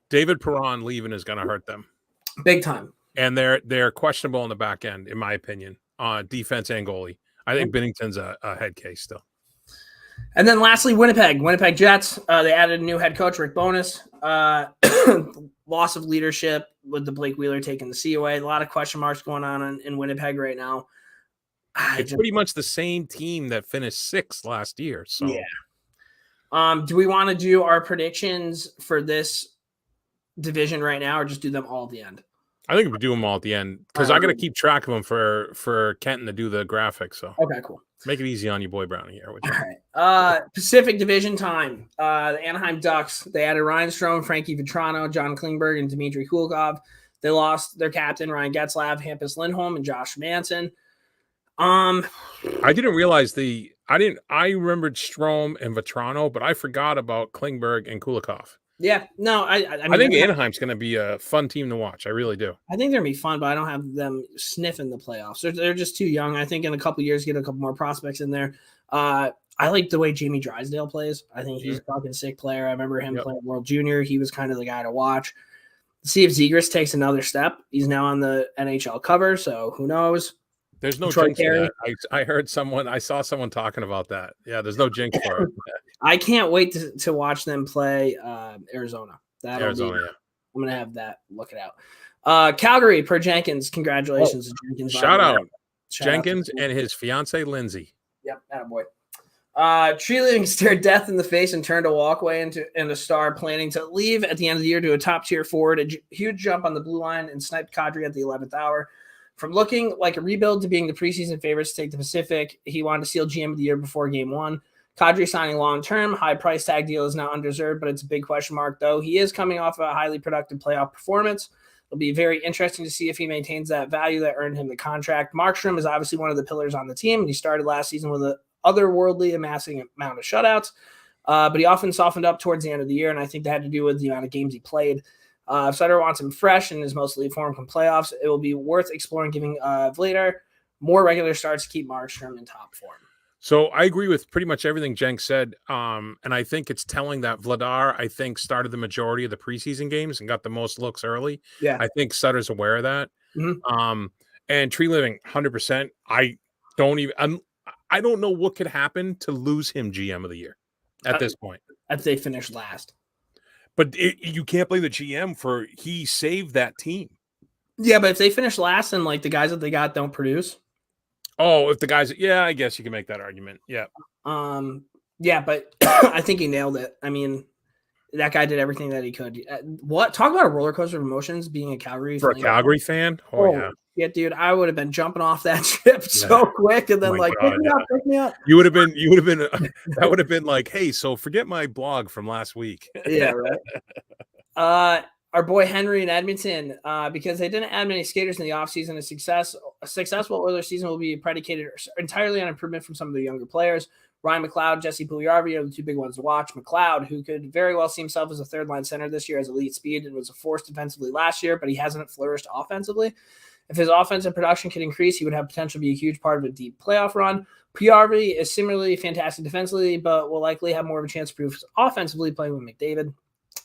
David Perron leaving is going to hurt them big time. And they're questionable in the back end, in my opinion, on defense and goalie. I think Binnington's a head case still. And then lastly, Winnipeg Jets. They added a new head coach, Rick Bowness. Loss of leadership with the Blake Wheeler taking the C away. A lot of question marks going on in Winnipeg right now. It's pretty much the same team that finished 6th last year. So yeah. Do we want to do our predictions for this division right now, or just do them all at the end? I think we do them all at the end because I got to keep track of them for Kenton to do the graphics. So okay, cool. Make it easy on you, boy Brownie here. All right. Pacific Division time. The Anaheim Ducks. They added Ryan Strome, Frankie Vetrano, John Klingberg, and Dmitry Kulikov. They lost their captain Ryan Getzlav, Hampus Lindholm, and Josh Manson. I didn't realize I remembered Strome and Vetrano, but I forgot about Klingberg and Kulikov. Yeah, no, I think Anaheim's going to be a fun team to watch. I really do. I think they're going to be fun, but I don't have them sniffing the playoffs. They're just too young. I think in a couple of years, get a couple more prospects in there. I like the way Jamie Drysdale plays. I think he's a fucking sick player. I remember him playing World Junior. He was kind of the guy to watch. See if Zegras takes another step. He's now on the NHL cover, so who knows? There's no jinx for that. I saw someone talking about that. Yeah, there's no jinx for it. I can't wait to watch them play Arizona. I'm going to have that. Look it out. Calgary, per Jenkins. Congratulations to Jenkins. Shout out Jenkins and his fiancee, Lindsay. Yep, attaboy. Tree Living stared death in the face and turned a walkway into a star, planning to leave at the end of the year to a top-tier forward. A huge jump on the blue line and sniped Kadri at the 11th hour. From looking like a rebuild to being the preseason favorites to take the Pacific, he wanted to seal GM of the year before Game 1. Kadri signing long-term, high price tag deal is now undeserved, but it's a big question mark, though. He is coming off a highly productive playoff performance. It'll be very interesting to see if he maintains that value that earned him the contract. Markstrom is obviously one of the pillars on the team, and he started last season with an otherworldly amassing amount of shutouts, but he often softened up towards the end of the year, and I think that had to do with the amount of games he played. If Sutter wants him fresh and is mostly formed from playoffs, it will be worth exploring giving Vladar more regular starts to keep Markstrom in top form. So I agree with pretty much everything Jenk said, and I think it's telling that Vladar, started the majority of the preseason games and got the most looks early. Yeah, I think Sutter's aware of that. Mm-hmm. And Tree Living, 100%. I don't know what could happen to lose him GM of the year at this point. If they finish last. But you can't blame the GM he saved that team. Yeah, but if they finish last and the guys that they got don't produce. Oh, if the guys, I guess you can make that argument. Yeah. Yeah, but I think he nailed it. I mean, that guy did everything that he could. Talk about a roller coaster of emotions being a Calgary for a Calgary fan. Oh yeah. Yeah, dude, I would have been jumping off that ship so quick, and then pick me up. You would have been. That would have been like, hey, so forget my blog from last week. Yeah, right. Our boy Henry in Edmonton, because they didn't add many skaters in the offseason, a successful Oilers season will be predicated entirely on improvement from some of the younger players. Ryan Mcleod, Jesse Puljujarvi are the two big ones to watch. Mcleod, who could very well see himself as a third-line center this year, has elite speed and was a force defensively last year, but he hasn't flourished offensively. If his offensive production could increase, he would have potential to be a huge part of a deep playoff run. Puljujarvi is similarly fantastic defensively, but will likely have more of a chance to prove offensively playing with McDavid.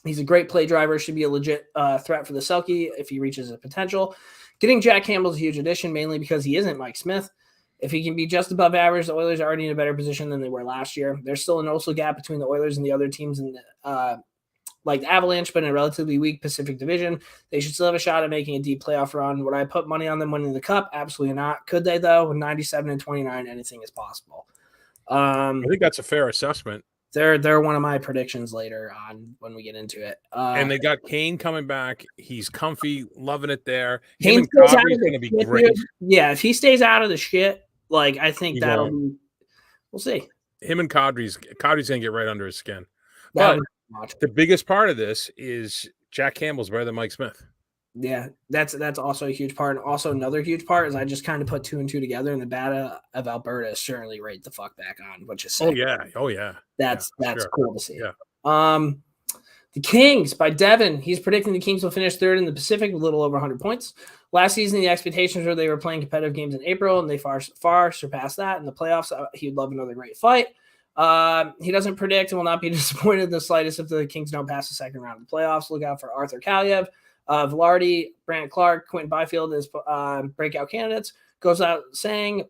He's a great play driver, should be a legit threat for the Selke if he reaches his potential. Getting Jack Campbell is a huge addition, mainly because he isn't Mike Smith. If he can be just above average, the Oilers are already in a better position than they were last year. There's still a noticeable gap between the Oilers and the other teams in like the Avalanche, but in a relatively weak Pacific Division. They should still have a shot at making a deep playoff run. Would I put money on them winning the Cup? Absolutely not. Could they, though? With 97-29, anything is possible. I think that's a fair assessment. They're one of my predictions later on when we get into it. And they got Kane coming back. He's comfy, loving it there. Kane's going to be great. Dude. Yeah, if he stays out of the shit, I think that'll be – we'll see. Him and Kadri's going to get right under his skin. But the biggest part of this is Jack Campbell's better than Mike Smith. Yeah, that's also a huge part. And also another huge part is I just kind of put 2 and 2 together, and the Bata of Alberta is certainly right the fuck back on, which is sick. Oh yeah. That's sure. cool to see. Yeah. The Kings by Devin. He's predicting the Kings will finish third in the Pacific with a little over 100 points. Last season, the expectations were they were playing competitive games in April, and they far surpassed that. In the playoffs, he would love another great fight. He doesn't predict and will not be disappointed in the slightest if the Kings don't pass the second round of the playoffs. Look out for Arthur Kaliev, Velarde, Brant Clark, Quentin Byfield as breakout candidates. Goes out saying,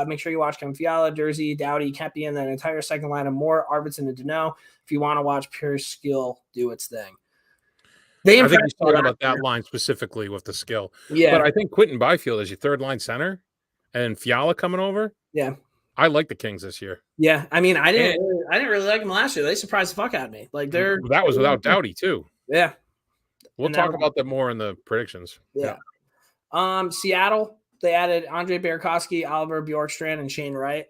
make sure you watch Kevin Fiala, Jersey, Doughty, Kempe, and that entire second line of Moore, Robertson, and Danault. If you want to watch pure skill do its thing. I think he's talking about that line specifically with the skill. Yeah. But I think Quentin Byfield is your third line center and Fiala coming over. Yeah. I like the Kings this year. Yeah. I mean, I didn't really like them last year. They surprised the fuck out of me. Like that was without Doughty too. Yeah. We'll talk about that more in the predictions. Yeah. Seattle, they added Andre Burakovsky, Oliver Bjorkstrand, and Shane Wright.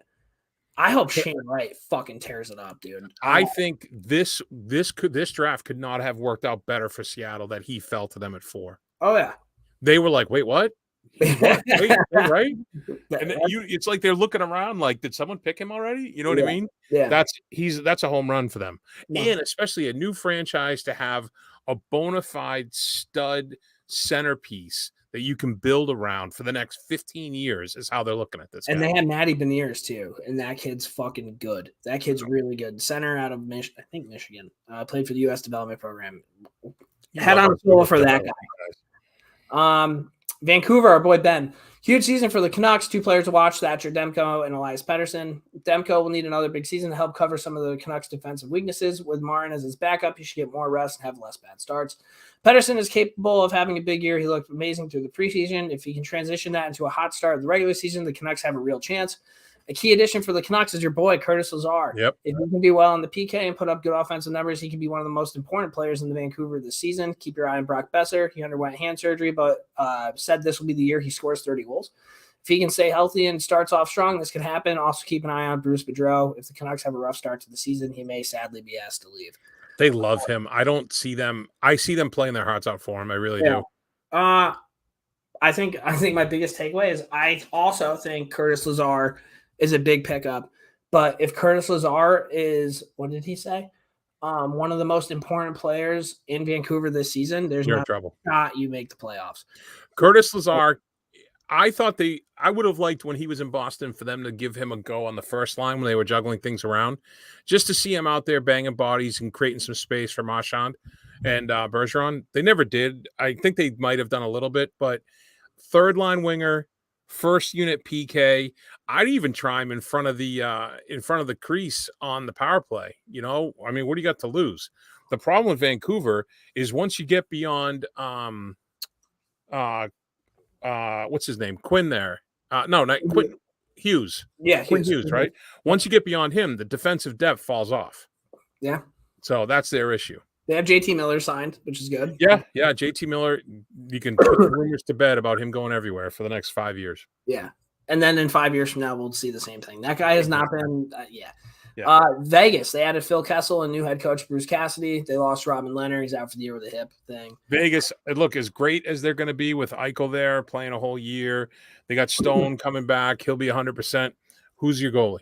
I hope Shane Wright fucking tears it up, dude. I think this draft could not have worked out better for Seattle that he fell to them at 4. Oh yeah. They were like, wait, what? What? Wait, right? And it's like they're looking around like, did someone pick him already? You know what I mean? Yeah. That's a home run for them. No. And especially a new franchise to have a bona fide stud centerpiece that you can build around for the next 15 years is how they're looking at this. And guy. they had Matty Beniers too, and that kid's fucking good. That kid's really good. Center out of Michigan. Played for the U.S. Development Program. Head on full for that guy. Vancouver, our boy Ben. Huge season for the Canucks. 2 players to watch, Thatcher Demko and Elias Pettersson. Demko will need another big season to help cover some of the Canucks' defensive weaknesses. With Martin as his backup, he should get more rest and have less bad starts. Pettersson is capable of having a big year. He looked amazing through the preseason. If he can transition that into a hot start of the regular season, the Canucks have a real chance. A key addition for the Canucks is your boy, Curtis Lazar. Yep. If he can do well in the PK and put up good offensive numbers, he can be one of the most important players in the Vancouver this season. Keep your eye on Brock Besser. He underwent hand surgery, but said this will be the year he scores 30 goals. If he can stay healthy and starts off strong, this could happen. Also keep an eye on Bruce Boudreau. If the Canucks have a rough start to the season, he may sadly be asked to leave. They love him. I don't see them. I see them playing their hearts out for him. I really do. I think my biggest takeaway is I also think Curtis Lazar is a big pickup. But if Curtis Lazar is, what did he say? One of the most important players in Vancouver this season, there's no trouble. Shot you make the playoffs. Curtis Lazar, I would have liked when he was in Boston for them to give him a go on the first line when they were juggling things around, just to see him out there banging bodies and creating some space for Marchand and Bergeron. They never did. I think they might have done a little bit, but third line winger, first unit PK. I'd even try him in front of the crease on the power play. You know, I mean, what do you got to lose? The problem with Vancouver is once you get beyond what's his name? Quinn there. No, not Quinn Hughes. Yeah, Quinn Hughes, right? Once you get beyond him, the defensive depth falls off. Yeah. So that's their issue. They have JT Miller signed, which is good. Yeah. JT Miller, you can put the rumors to bed about him going everywhere for the next 5 years. Yeah. And then in 5 years from now, we'll see the same thing. That guy has not been, Yeah. Vegas, they added Phil Kessel and new head coach Bruce Cassidy. They lost Robin Leonard. He's out for the year with a hip thing. Vegas, look, as great as they're going to be with Eichel there playing a whole year, they got Stone coming back. He'll be 100%. Who's your goalie?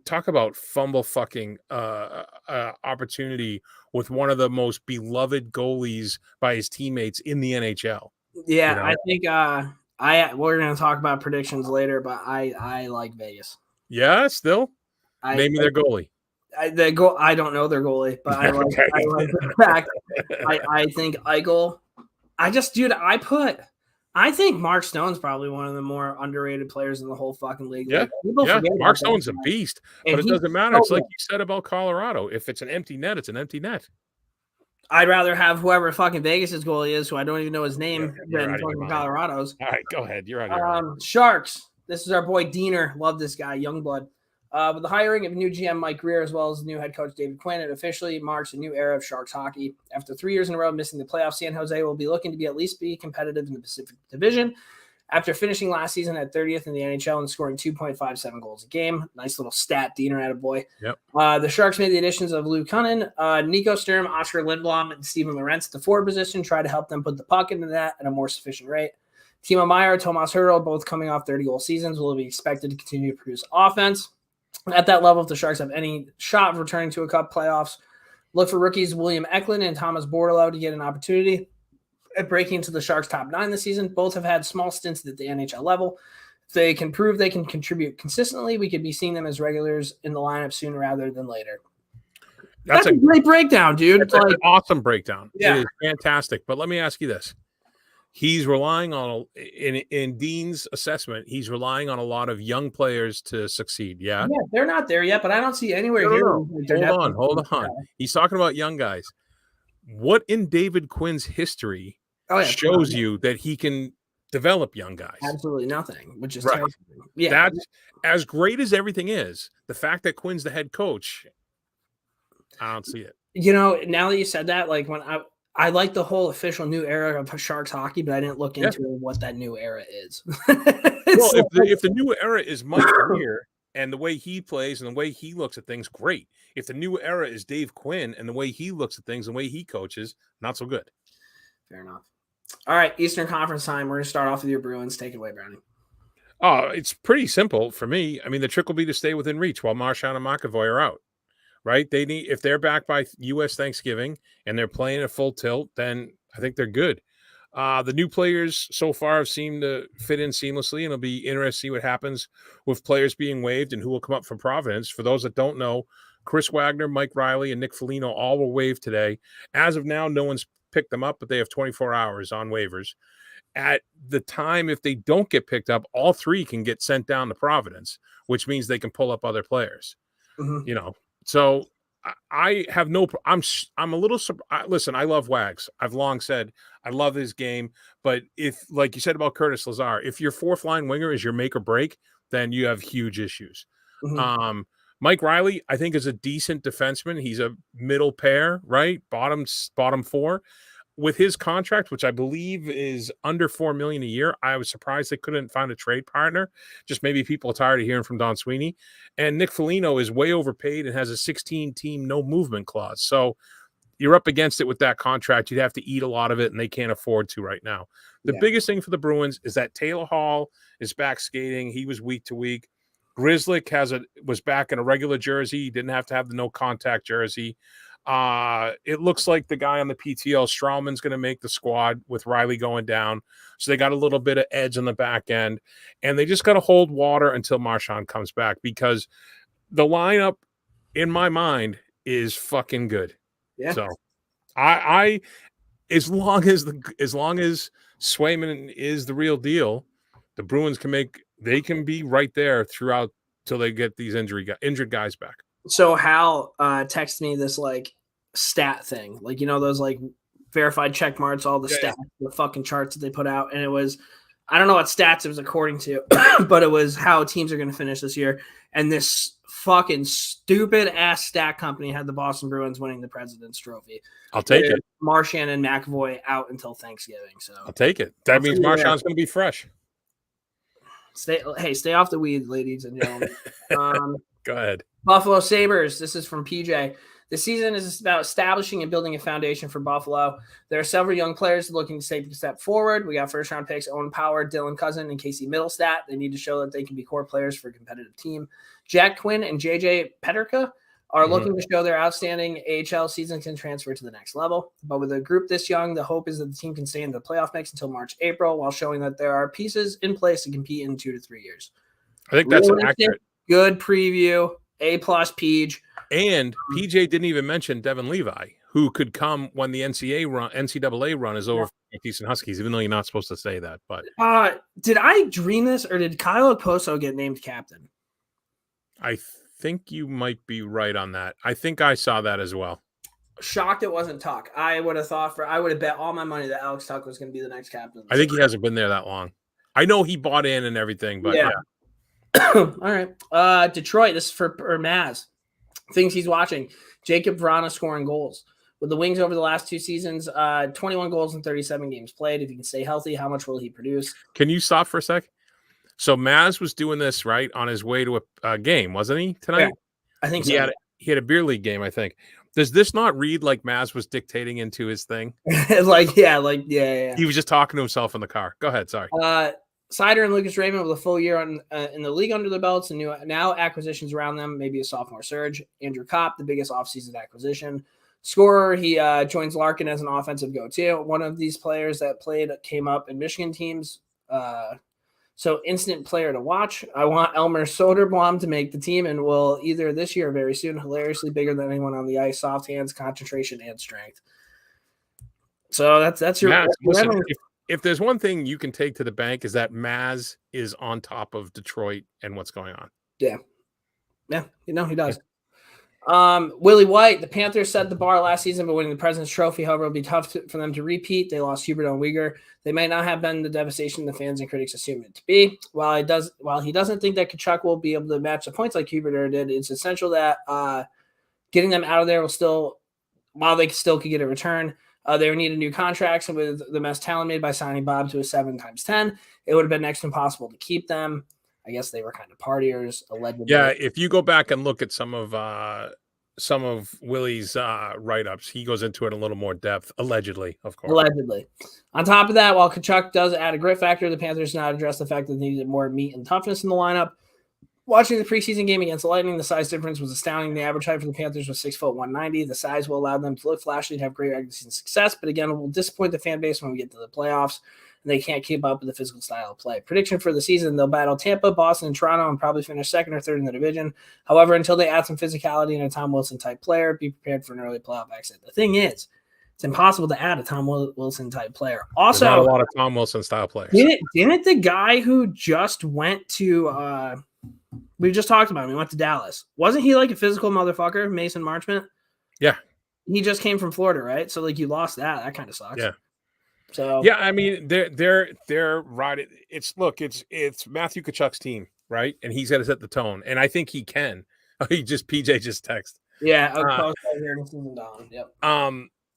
Talk about fumble fucking opportunity with one of the most beloved goalies by his teammates in the NHL. Yeah, you know? I think we're going to talk about predictions later, but I like Vegas. Yeah, still? Name me their goalie. I don't know their goalie, but I like the fact. I think Eichel. I think Mark Stone's probably one of the more underrated players in the whole fucking league. Yeah, Mark Stone's a beast, but it doesn't matter. It's like you said about Colorado. If it's an empty net, it's an empty net. I'd rather have whoever fucking Vegas' goalie is, who I don't even know his name, than fucking Colorado's. All right, go ahead. You're out. Sharks. This is our boy Diener. Love this guy, Youngblood. With the hiring of new GM Mike Greer as well as new head coach David Quinn, it officially marks a new era of Sharks hockey. After 3 years in a row missing the playoffs, San Jose will be looking to at least be competitive in the Pacific Division. After finishing last season at 30th in the NHL and scoring 2.57 goals a game. Nice little stat, Diener, attaboy. Yep. The Sharks made the additions of Lou Cunnin, Nico Sturm, Oscar Lindblom, and Steven Lorentz at the forward position, try to help them put the puck into that at a more sufficient rate. Timo Meier, Tomas Hertl, both coming off 30-goal seasons, will be expected to continue to produce offense. At that level, if the Sharks have any shot of returning to a cup playoffs, look for rookies William Eklund and Thomas Bordelot to get an opportunity. at breaking into the Sharks' top 9 this season. Both have had small stints at the NHL level. If they can prove they can contribute consistently, we could be seeing them as regulars in the lineup sooner rather than later. That's a great breakdown, dude. That's an awesome breakdown. Yeah. It is fantastic. But let me ask you this. He's relying on, in Dean's assessment, he's relying on a lot of young players to succeed. Yeah. Yeah, they're not there yet, but I don't see anywhere here. No. Hold on. He's talking about young guys. What in David Quinn's history shows you that he can develop young guys? Absolutely nothing, which is right. Yeah. That's as great as everything is. The fact that Quinn's the head coach, I don't see it. You know, now that you said that, like when I like the whole official new era of Sharks hockey, but I didn't look into what that new era is. Well, if the new era is Mike Greer and the way he plays and the way he looks at things, great. If the new era is Dave Quinn and the way he looks at things and the way he coaches, not so good. Fair enough. All right, Eastern Conference time. We're going to start off with your Bruins. Take it away, Brownie. Oh, it's pretty simple for me. I mean, the trick will be to stay within reach while Marchand and McAvoy are out. Right? They need, if they're back by U.S. Thanksgiving and they're playing at full tilt, then I think they're good. The new players so far have seemed to fit in seamlessly, and it'll be interesting to see what happens with players being waived and who will come up from Providence. For those that don't know, Chris Wagner, Mike Riley, and Nick Foligno all were waived today. As of now, no one's picked them up, but they have 24 hours on waivers. At the time, if they don't get picked up, all three can get sent down to Providence, which means they can pull up other players. Mm-hmm. You know. So I have no. I'm a little. Listen, I love Wags. I've long said I love his game, but if, like you said about Curtis Lazar, if your fourth line winger is your make or break, then you have huge issues. Mm-hmm. Mike Riley, I think, is a decent defenseman. He's a middle pair, right? Bottom four. With his contract, which I believe is under $4 million a year, I was surprised they couldn't find a trade partner. Just maybe people are tired of hearing from Don Sweeney. And Nick Foligno is way overpaid and has a 16-team no movement clause. So you're up against it with that contract. You'd have to eat a lot of it, and they can't afford to right now. The biggest thing for the Bruins is that Taylor Hall is back skating. He was week to week. Grzelcyk was back in a regular jersey. He didn't have to have the no contact jersey. It looks like the guy on the PTO, Strauman's going to make the squad with Riley going down. So they got a little bit of edge on the back end, and they just got to hold water until Marchand comes back, because the lineup in my mind is fucking good. Yeah. So I as long as Swayman is the real deal, the Bruins they can be right there throughout till they get these injured guys back. So Hal texted me this like stat thing, like, you know, those like verified check marks, all the stats, the fucking charts that they put out. And it was, I don't know what stats it was according to, but it was how teams are going to finish this year. And this fucking stupid ass stat company had the Boston Bruins winning the President's Trophy. I'll take it. Marchand and McAvoy out until Thanksgiving. So I'll take it. That means Marchand's going to be fresh. Stay off the weed, ladies and gentlemen. Go ahead. Buffalo Sabres. This is from PJ. The season is about establishing and building a foundation for Buffalo. There are several young players looking to take a step forward. We got first-round picks Owen Power, Dylan Cousin, and Casey Middlestat. They need to show that they can be core players for a competitive team. Jack Quinn and JJ Peterka are looking to show their outstanding AHL season can transfer to the next level. But with a group this young, the hope is that the team can stay in the playoff mix until March, April, while showing that there are pieces in place to compete in 2 to 3 years. I think that's accurate. Good preview. A+ Peach. And PJ didn't even mention Devin Levi, who could come when the NCAA run is over for Decent Huskies, even though you're not supposed to say that. But did I dream this, or did Kyle Okposo get named captain? I think you might be right on that. I think I saw that as well. Shocked it wasn't Tuck. I would have bet all my money that Alex Tuck was going to be the next captain. I think he hasn't been there that long. I know he bought in and everything, but yeah. All right. Detroit, this is for Maz. Things he's watching. Jacob Vrana scoring goals. With the Wings over the last 2 seasons, 21 goals in 37 games played. If he can stay healthy, how much will he produce? Can you stop for a sec? So Maz was doing this, right, on his way to a game, wasn't he, tonight? Yeah, I think so. He had a beer league game, I think. Does this not read like Maz was dictating into his thing? Yeah. He was just talking to himself in the car. Go ahead, sorry. Sider and Lucas Raymond with a full year in the league under the belts and now acquisitions around them, maybe a sophomore surge. Andrew Kopp, the biggest offseason acquisition. scorer. He joins Larkin as an offensive go-to. One of these players that came up in Michigan teams. So instant player to watch. I want Elmer Soderblom to make the team and will either this year or very soon. Hilariously bigger than anyone on the ice. Soft hands, concentration, and strength. So that's your. Maz, listen, if there's one thing you can take to the bank is that Maz is on top of Detroit and what's going on. Yeah, he does. Willie White, the Panthers set the bar last season by winning the President's Trophy. However, it'll be tough for them to repeat. They lost Hubert and Uyghur. They may not have been the devastation the fans and critics assume it to be. While he doesn't think that Tkachuk will be able to match the points like Hubert did, it's essential that getting them out of there while they still could get a return. They would need a new contract with the best talent made by signing Bob to a 7x10. It would have been next to impossible to keep them. I guess they were kind of partiers, allegedly. Yeah, if you go back and look at some of Willie's write-ups, he goes into it in a little more depth, allegedly, of course. Allegedly. On top of that, while Tkachuk does add a grit factor, the Panthers did not address the fact that they needed more meat and toughness in the lineup. Watching the preseason game against the Lightning, the size difference was astounding. The average height for the Panthers was 6'190". The size will allow them to look flashy and have great regular season success, but again, it will disappoint the fan base when we get to the playoffs. They can't keep up with the physical style of play. Prediction for the season, they'll battle Tampa, Boston, and Toronto and probably finish second or third in the division. However, until they add some physicality and a Tom Wilson-type player, be prepared for an early playoff exit. The thing is, it's impossible to add a Tom Wilson-type player. Also, there's not a lot of Tom Wilson-style players. Didn't the guy who just went to we just talked about him, he went to Dallas. Wasn't he like a physical motherfucker, Mason Marchment? Yeah. He just came from Florida, right? So, like, you lost that. That kind of sucks. Yeah. So yeah, I mean they're right. It's Matthew Tkachuk's team, right? And he's got to set the tone, and I think he can. PJ just text. Yeah, yep.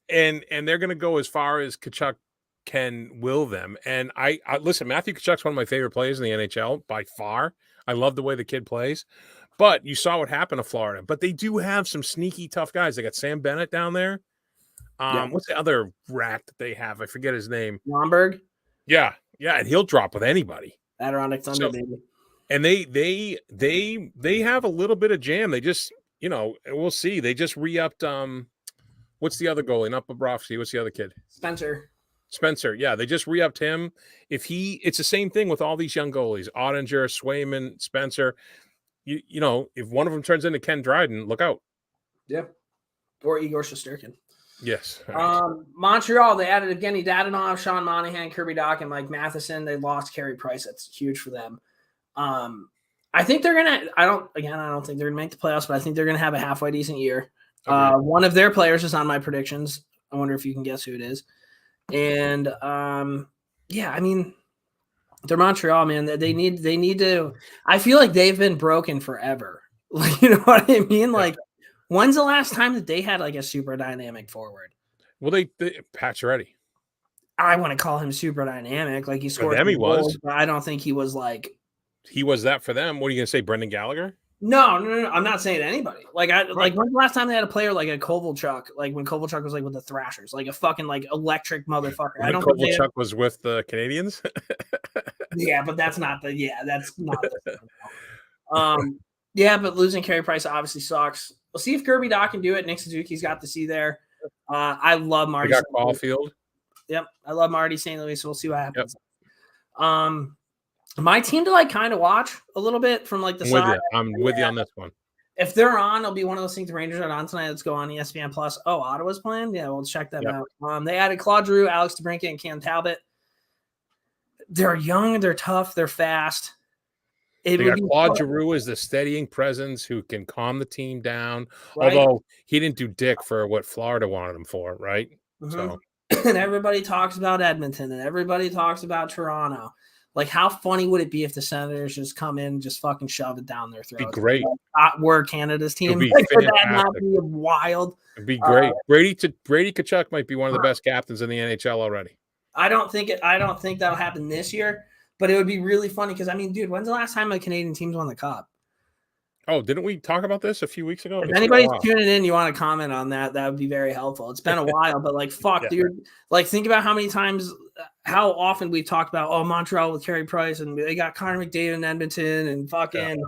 And they're gonna go as far as Tkachuk can will them. And I listen, Matthew Tkachuk's one of my favorite players in the NHL by far. I love the way the kid plays. But you saw what happened to Florida. But they do have some sneaky tough guys. They got Sam Bennett down there. What's the other rat that they have? I forget his name. Lomberg. Yeah, and he'll drop with anybody. Adirondack Thunder, baby. And they have a little bit of jam. They just, we'll see. They just re-upped. What's the other goalie? Not Bobrovsky. What's the other kid? Spencer. Yeah, they just re-upped him. It's the same thing with all these young goalies: Ottinger, Swayman, Spencer. If one of them turns into Ken Dryden, look out. Yeah, or Igor Shesterkin. Yes. Right. Montreal, they added Evgeny Dadonov, Sean Monahan, Kirby Dach, and Mike Matheson. They lost Carey Price. That's huge for them. I think they're gonna. I don't think they're gonna make the playoffs, but I think they're gonna have a halfway decent year. One of their players is on my predictions. I wonder if you can guess who it is. And yeah, I mean, they're Montreal, man. They need to. I feel like they've been broken forever. Like, you know what I mean? Like, when's the last time that they had like a super dynamic forward? Well, they Pacioretty. I want to call him super dynamic. Like, he scored. For them, he was. But I don't think he was like. He was that for them. What are you gonna say, Brendan Gallagher? No. I'm not saying anybody. Like, like when's the last time they had a player like a Kovalchuk? Like when Kovalchuk was like with the Thrashers, like a fucking like electric motherfucker. I don't think Kovalchuk was with the Canadians. Yeah, but that's not the. Yeah, that's not. Yeah, but losing Carey Price obviously sucks. We'll see if Kirby Dach can do it. Nick Suzuki's got the C there. I love Marty. We got Caulfield. Yep, I love Marty St. Louis. So we'll see what happens. Yep. My team to like kind of watch a little bit from like the side. I'm with you on this one. If they're on, it'll be one of those things the Rangers are on tonight. Let's go on ESPN Plus. Oh, Ottawa's playing? Yeah, we'll check that out. They added Claude Giroux, Alex DeBrincat, and Cam Talbot. They're young, they're tough, they're fast. They got Claude Giroux as the steadying presence who can calm the team down. Right? Although he didn't do dick for what Florida wanted him for, right? Mm-hmm. So, and everybody talks about Edmonton and everybody talks about Toronto. Like, how funny would it be if the Senators just come in and just fucking shove it down their throats? It'd be great. We're Canada's team. It'd be Would that not be wild? It'd be great. Brady Tkachuk might be one of the best captains in the NHL already. I don't think that'll happen this year, but it would be really funny because, I mean, dude, when's the last time a Canadian team's won the Cup? Oh, didn't we talk about this a few weeks ago? If anybody's tuning in, you want to comment on that, that would be very helpful. It's been a while, but like, fuck, dude. Like, think about how often we've talked about, Montreal with Carey Price, and they got Connor McDavid in Edmonton, and fucking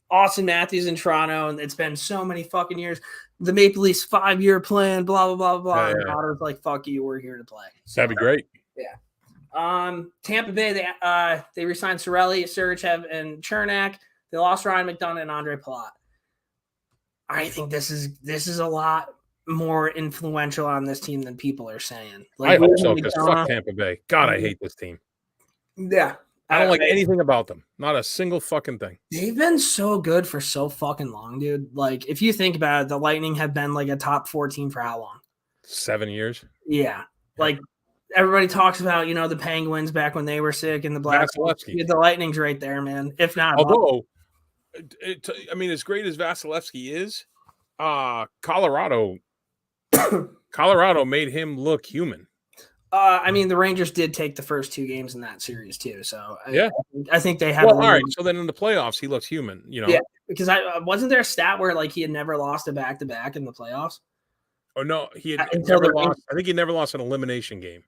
Austin Matthews in Toronto, and it's been so many fucking years. the Maple Leafs 5-year plan, blah, blah, blah, blah. Yeah, And yeah. Otter's like, fuck you, we're here to play. So, That'd be great. Tampa Bay, they re-signed Cirelli, Sergachev, and Chernak. They lost Ryan McDonough and Andre Palat. I think this is a lot more influential on this team than people are saying. I hope so, because fuck Tampa Bay. God, I hate this team. Yeah. I don't like anything about them. Not a single fucking thing. They've been so good for so fucking long, dude. Like, if you think about it, the Lightning have been like a top 4 team for how long? 7 years. Yeah. Like, everybody talks about, the Penguins back when they were sick and the Blackhawks. The Lightning's right there, man. If not, although, as great as Vasilevsky is, Colorado made him look human. The Rangers did take the first 2 games in that series too. So I think they have. Well, all right. So then in the playoffs, he looks human. Yeah, because wasn't there a stat where like he had never lost a back-to-back in the playoffs? Oh no, he had never lost. I think he never lost an elimination game.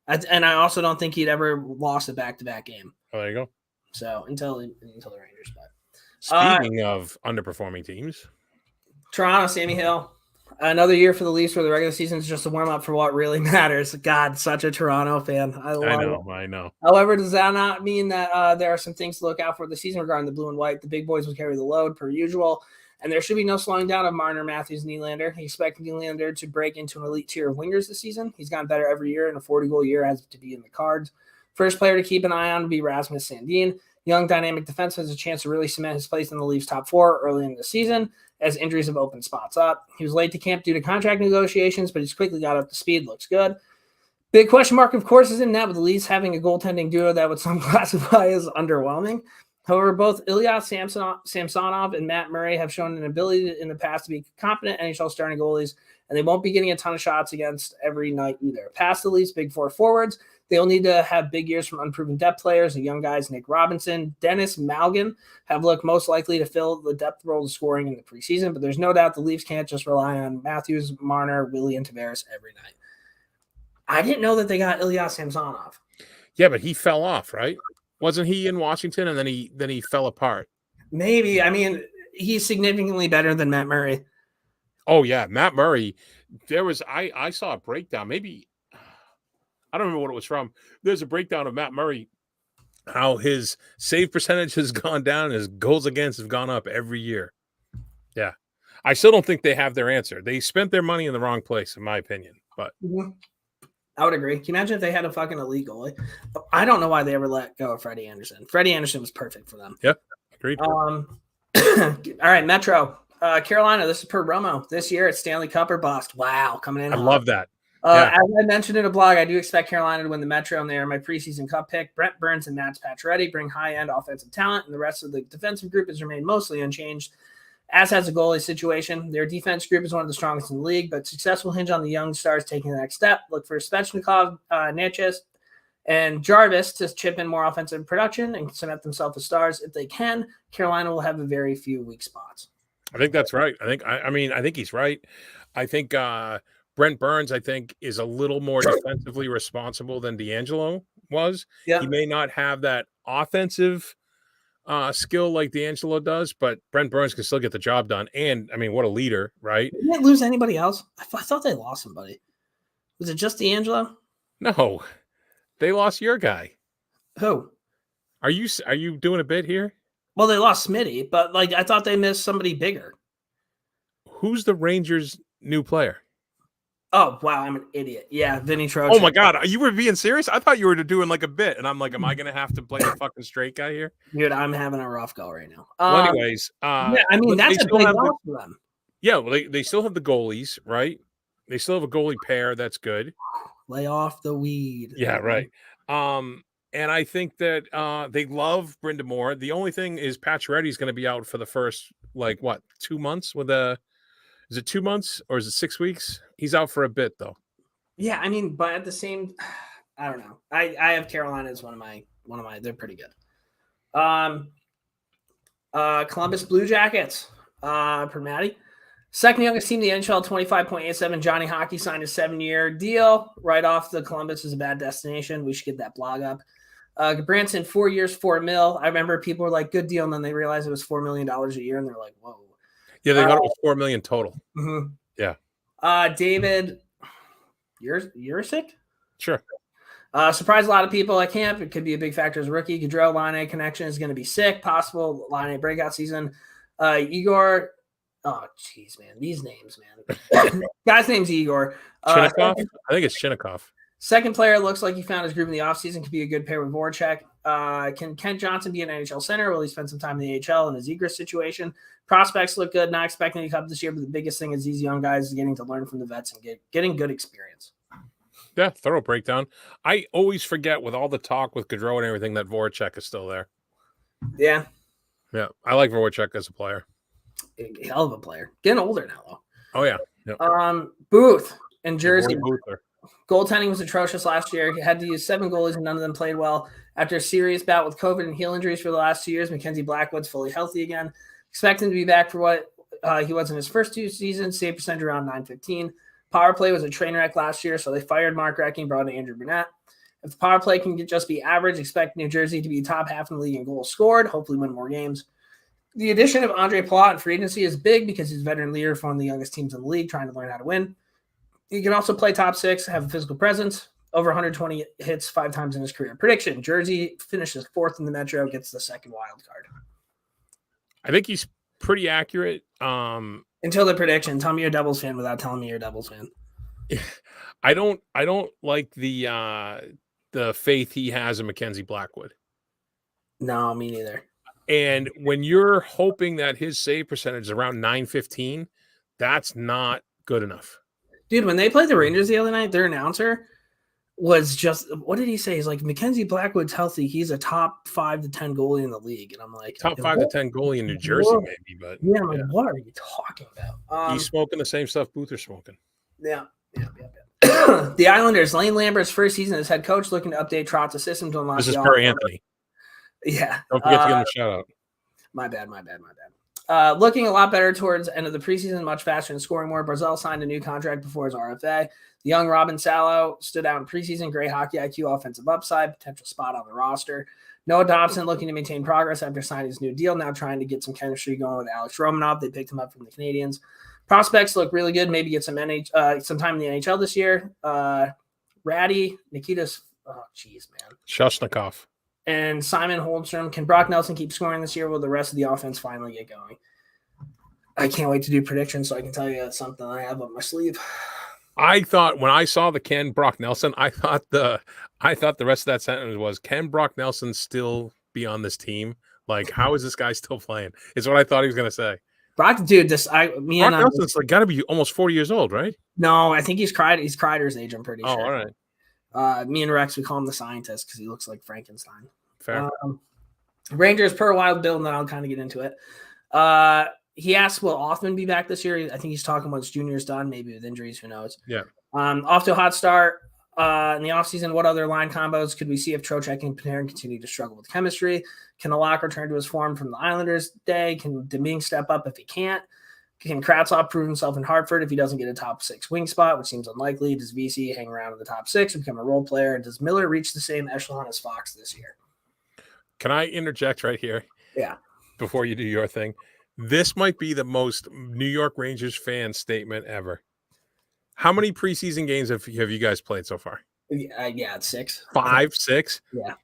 And I also don't think he'd ever lost a back-to-back game. Oh, there you go. So until the Rangers, but speaking of underperforming teams, Toronto, Sammy Hill. Another year for the Leafs where the regular season is just a warm-up for what really matters. God, such a Toronto fan. I know. However, does that not mean that there are some things to look out for the season regarding the blue and white? The big boys will carry the load per usual, and there should be no slowing down of Marner, Matthews, and Nylander. He expects Nylander to break into an elite tier of wingers this season. He's gotten better every year, and a 40-goal year has to be in the cards. First player to keep an eye on would be Rasmus Sandeen. Young, dynamic defenseman has a chance to really cement his place in the Leafs' top 4 early in the season, as injuries have opened spots up. He was late to camp due to contract negotiations, but he's quickly got up to speed. Looks good. Big question mark, of course, is in net, with the Leafs having a goaltending duo that would some classify as underwhelming. However, both Ilya Samsonov and Matt Murray have shown an ability in the past to be competent NHL starting goalies, and they won't be getting a ton of shots against every night either. Past the Leafs' big 4 forwards, they'll need to have big years from unproven depth players. The young guys, Nick Robertson, Dennis Malgin, have looked most likely to fill the depth role of scoring in the preseason, but there's no doubt the Leafs can't just rely on Matthews, Marner, Willie, and Tavares every night. I didn't know that they got Ilya Samsonov. Yeah, but he fell off, right? Wasn't he in Washington and then he fell apart? Maybe. He's significantly better than Matt Murray. Oh yeah, Matt Murray. I saw a breakdown. Maybe I don't remember what it was from. There's a breakdown of Matt Murray, how his save percentage has gone down and his goals against have gone up every year. Yeah. I still don't think they have their answer. They spent their money in the wrong place, in my opinion. But I would agree. Can you imagine if they had a fucking elite goalie? I don't know why they ever let go of Freddie Anderson. Freddie Anderson was perfect for them. Yep. Agreed. All right, Metro. Carolina, this is per Romo. This year it's Stanley Cup or bust. Wow, coming in. I love that. As I mentioned in a blog, I do expect Carolina to win the Metro, and they are my preseason cup pick. Brent Burns and Matt Pacioretty bring high-end offensive talent, and the rest of the defensive group has remained mostly unchanged, as has the goalie situation. Their defense group is one of the strongest in the league, but success will hinge on the young stars taking the next step. Look for Svechnikov, Natchez, and Jarvis to chip in more offensive production and cement themselves as stars. If they can, Carolina will have a very few weak spots. I think that's right. I think he's right. I think Brent Burns, is a little more defensively responsible than D'Angelo was. Yeah. He may not have that offensive skill like D'Angelo does, but Brent Burns can still get the job done. And, what a leader, right? Didn't they lose anybody else? I thought they lost somebody. Was it just D'Angelo? No. They lost your guy. Who? Are you doing a bit here? Well, they lost Smitty, but I thought they missed somebody bigger. Who's the Rangers' new player? Oh, wow, I'm an idiot. Yeah, Vinny Trocheck. Oh, my God. You were being serious? I thought you were doing like a bit. And I'm like, am I going to have to play the fucking straight guy here? Dude, I'm having a rough go right now. Well, anyways. That's a big loss for them. Yeah, well, they still have the goalies, right? They still have a goalie pair. That's good. Lay off the weed. Yeah, right. And I think that they love Brenda Moore. The only thing is Pacioretty's going to be out for the first, 2 months with is it 2 months or is it 6 weeks? He's out for a bit though. Yeah, but at the same, I don't know. I have Carolina as one of my. They're pretty good. Columbus Blue Jackets. Per Matty. Second youngest team in the NHL, 25.87. Johnny Hockey signed a 7-year deal. Right off the Columbus is a bad destination. We should get that blog up. Branson, 4 years, $4 million. I remember people were like, good deal. And then they realized it was $4 million a year. And they're like, whoa. Yeah, they thought it was $4 million total. Mm-hmm. David, you're sick? Sure. Surprised a lot of people at camp. It could be a big factor as a rookie. Gaudreau Line connection is going to be sick. Possible Line breakout season. Igor. Oh, jeez, man. These names, man. Guy's name's Igor. Chinnikov? I think it's Chinnikov. Second player looks like he found his groove in the offseason. Could be a good pair with Voracek. Can Kent Johnson be an NHL center? Will he spend some time in the AHL in his Zegras situation? Prospects look good. Not expecting to come up this year, but the biggest thing is these young guys getting to learn from the vets and getting good experience. Yeah, thorough breakdown. I always forget with all the talk with Gaudreau and everything that Voracek is still there. Yeah. Yeah, I like Voracek as a player. Hell of a player. Getting older now, though. Oh, yeah. Yep. Booth in Jersey. Boother. Goaltending was atrocious last year. He had to use 7 goalies, and none of them played well. After a serious bout with COVID and heel injuries for the last 2 years, Mackenzie Blackwood's fully healthy again. Expect him to be back for what he was in his first 2 seasons, save percentage around .915. Power play was a train wreck last year, so they fired Mark Recchi and brought in Andrew Burnett. If the power play can just be average, expect New Jersey to be top half in the league in goals scored, hopefully win more games. The addition of Andre Palat in free agency is big because he's a veteran leader for one of the youngest teams in the league trying to learn how to win. He can also play top 6, have a physical presence, over 120 hits 5 times in his career. Prediction, Jersey finishes 4th in the Metro, gets the second wild card. I think he's pretty accurate. Until the prediction, tell me you're a Devils fan without telling me you're a Devils fan. I don't like the faith he has in Mackenzie Blackwood. No, me neither. And when you're hoping that his save percentage is around .915, that's not good enough. Dude, when they played the Rangers the other night, their announcer was just, what did he say? He's like, Mackenzie Blackwood's healthy. He's a top 5 to 10 goalie in the league. And I'm like, top 5 to 10 goalie in New Jersey, maybe. But yeah, I'm like, what are you talking about? He's smoking the same stuff Booth's smoking. Yeah. The Islanders, Lane Lambert's first season as head coach, looking to update Trotz's system to unlock. This is Per Anthony. Yeah. Don't forget to give him a shout out. My bad. Looking a lot better towards the end of the preseason, much faster and scoring more. Barzal signed a new contract before his RFA. The young Robin Salo stood out in preseason. Great hockey IQ, offensive upside, potential spot on the roster. Noah Dobson looking to maintain progress after signing his new deal, now trying to get some chemistry going with Alex Romanov. They picked him up from the Canadiens. Prospects look really good. Maybe get some time in the NHL this year. Ratty, Nikitas, oh, jeez, man. Shoshnikov. And Simon Holmstrom. Can Brock Nelson keep scoring this year? Will the rest of the offense finally get going? I can't wait to do predictions so I can tell you something I have up my sleeve. I thought when I saw the Ken Brock Nelson, I thought the rest of that sentence was, can Brock Nelson still be on this team? Like, how is this guy still playing? Is what I thought he was going to say. Brock, dude, Brock Nelson's got to be almost 40 years old, right? No, I think he's Kreider's age, I'm pretty sure. Oh, all right. Me and Rex, we call him the scientist because he looks like Frankenstein. Fair. Rangers per Wild Bill, and then I'll kind of get into it. He asked, will Othman be back this year? I think he's talking once Junior's done, maybe with injuries, who knows. Yeah. Off to a hot start in the offseason. What other line combos could we see if Trocheck and Panarin continue to struggle with chemistry? Can Alak return to his form from the Islanders day? Can Domingue step up if he can't? Can Kravtsov prove himself in Hartford if he doesn't get a top 6 wing spot, which seems unlikely? Does VC hang around in the top 6 and become a role player? And does Miller reach the same echelon as Fox this year? Can I interject right here? Yeah. Before you do your thing. This might be the most New York Rangers fan statement ever. How many preseason games have you guys played so far? Yeah, it's 6. 5, 6? Yeah.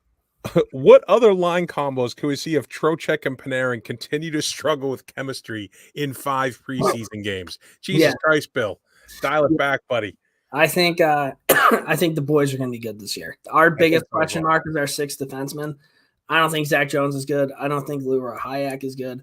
What other line combos can we see if Trocheck and Panarin continue to struggle with chemistry in 5 preseason games? Jesus Christ, Bill. Dial it back, buddy. I think the boys are going to be good this year. Our biggest question mark is our 6th defenseman. I don't think Zach Jones is good. I don't think Lura Hayek is good.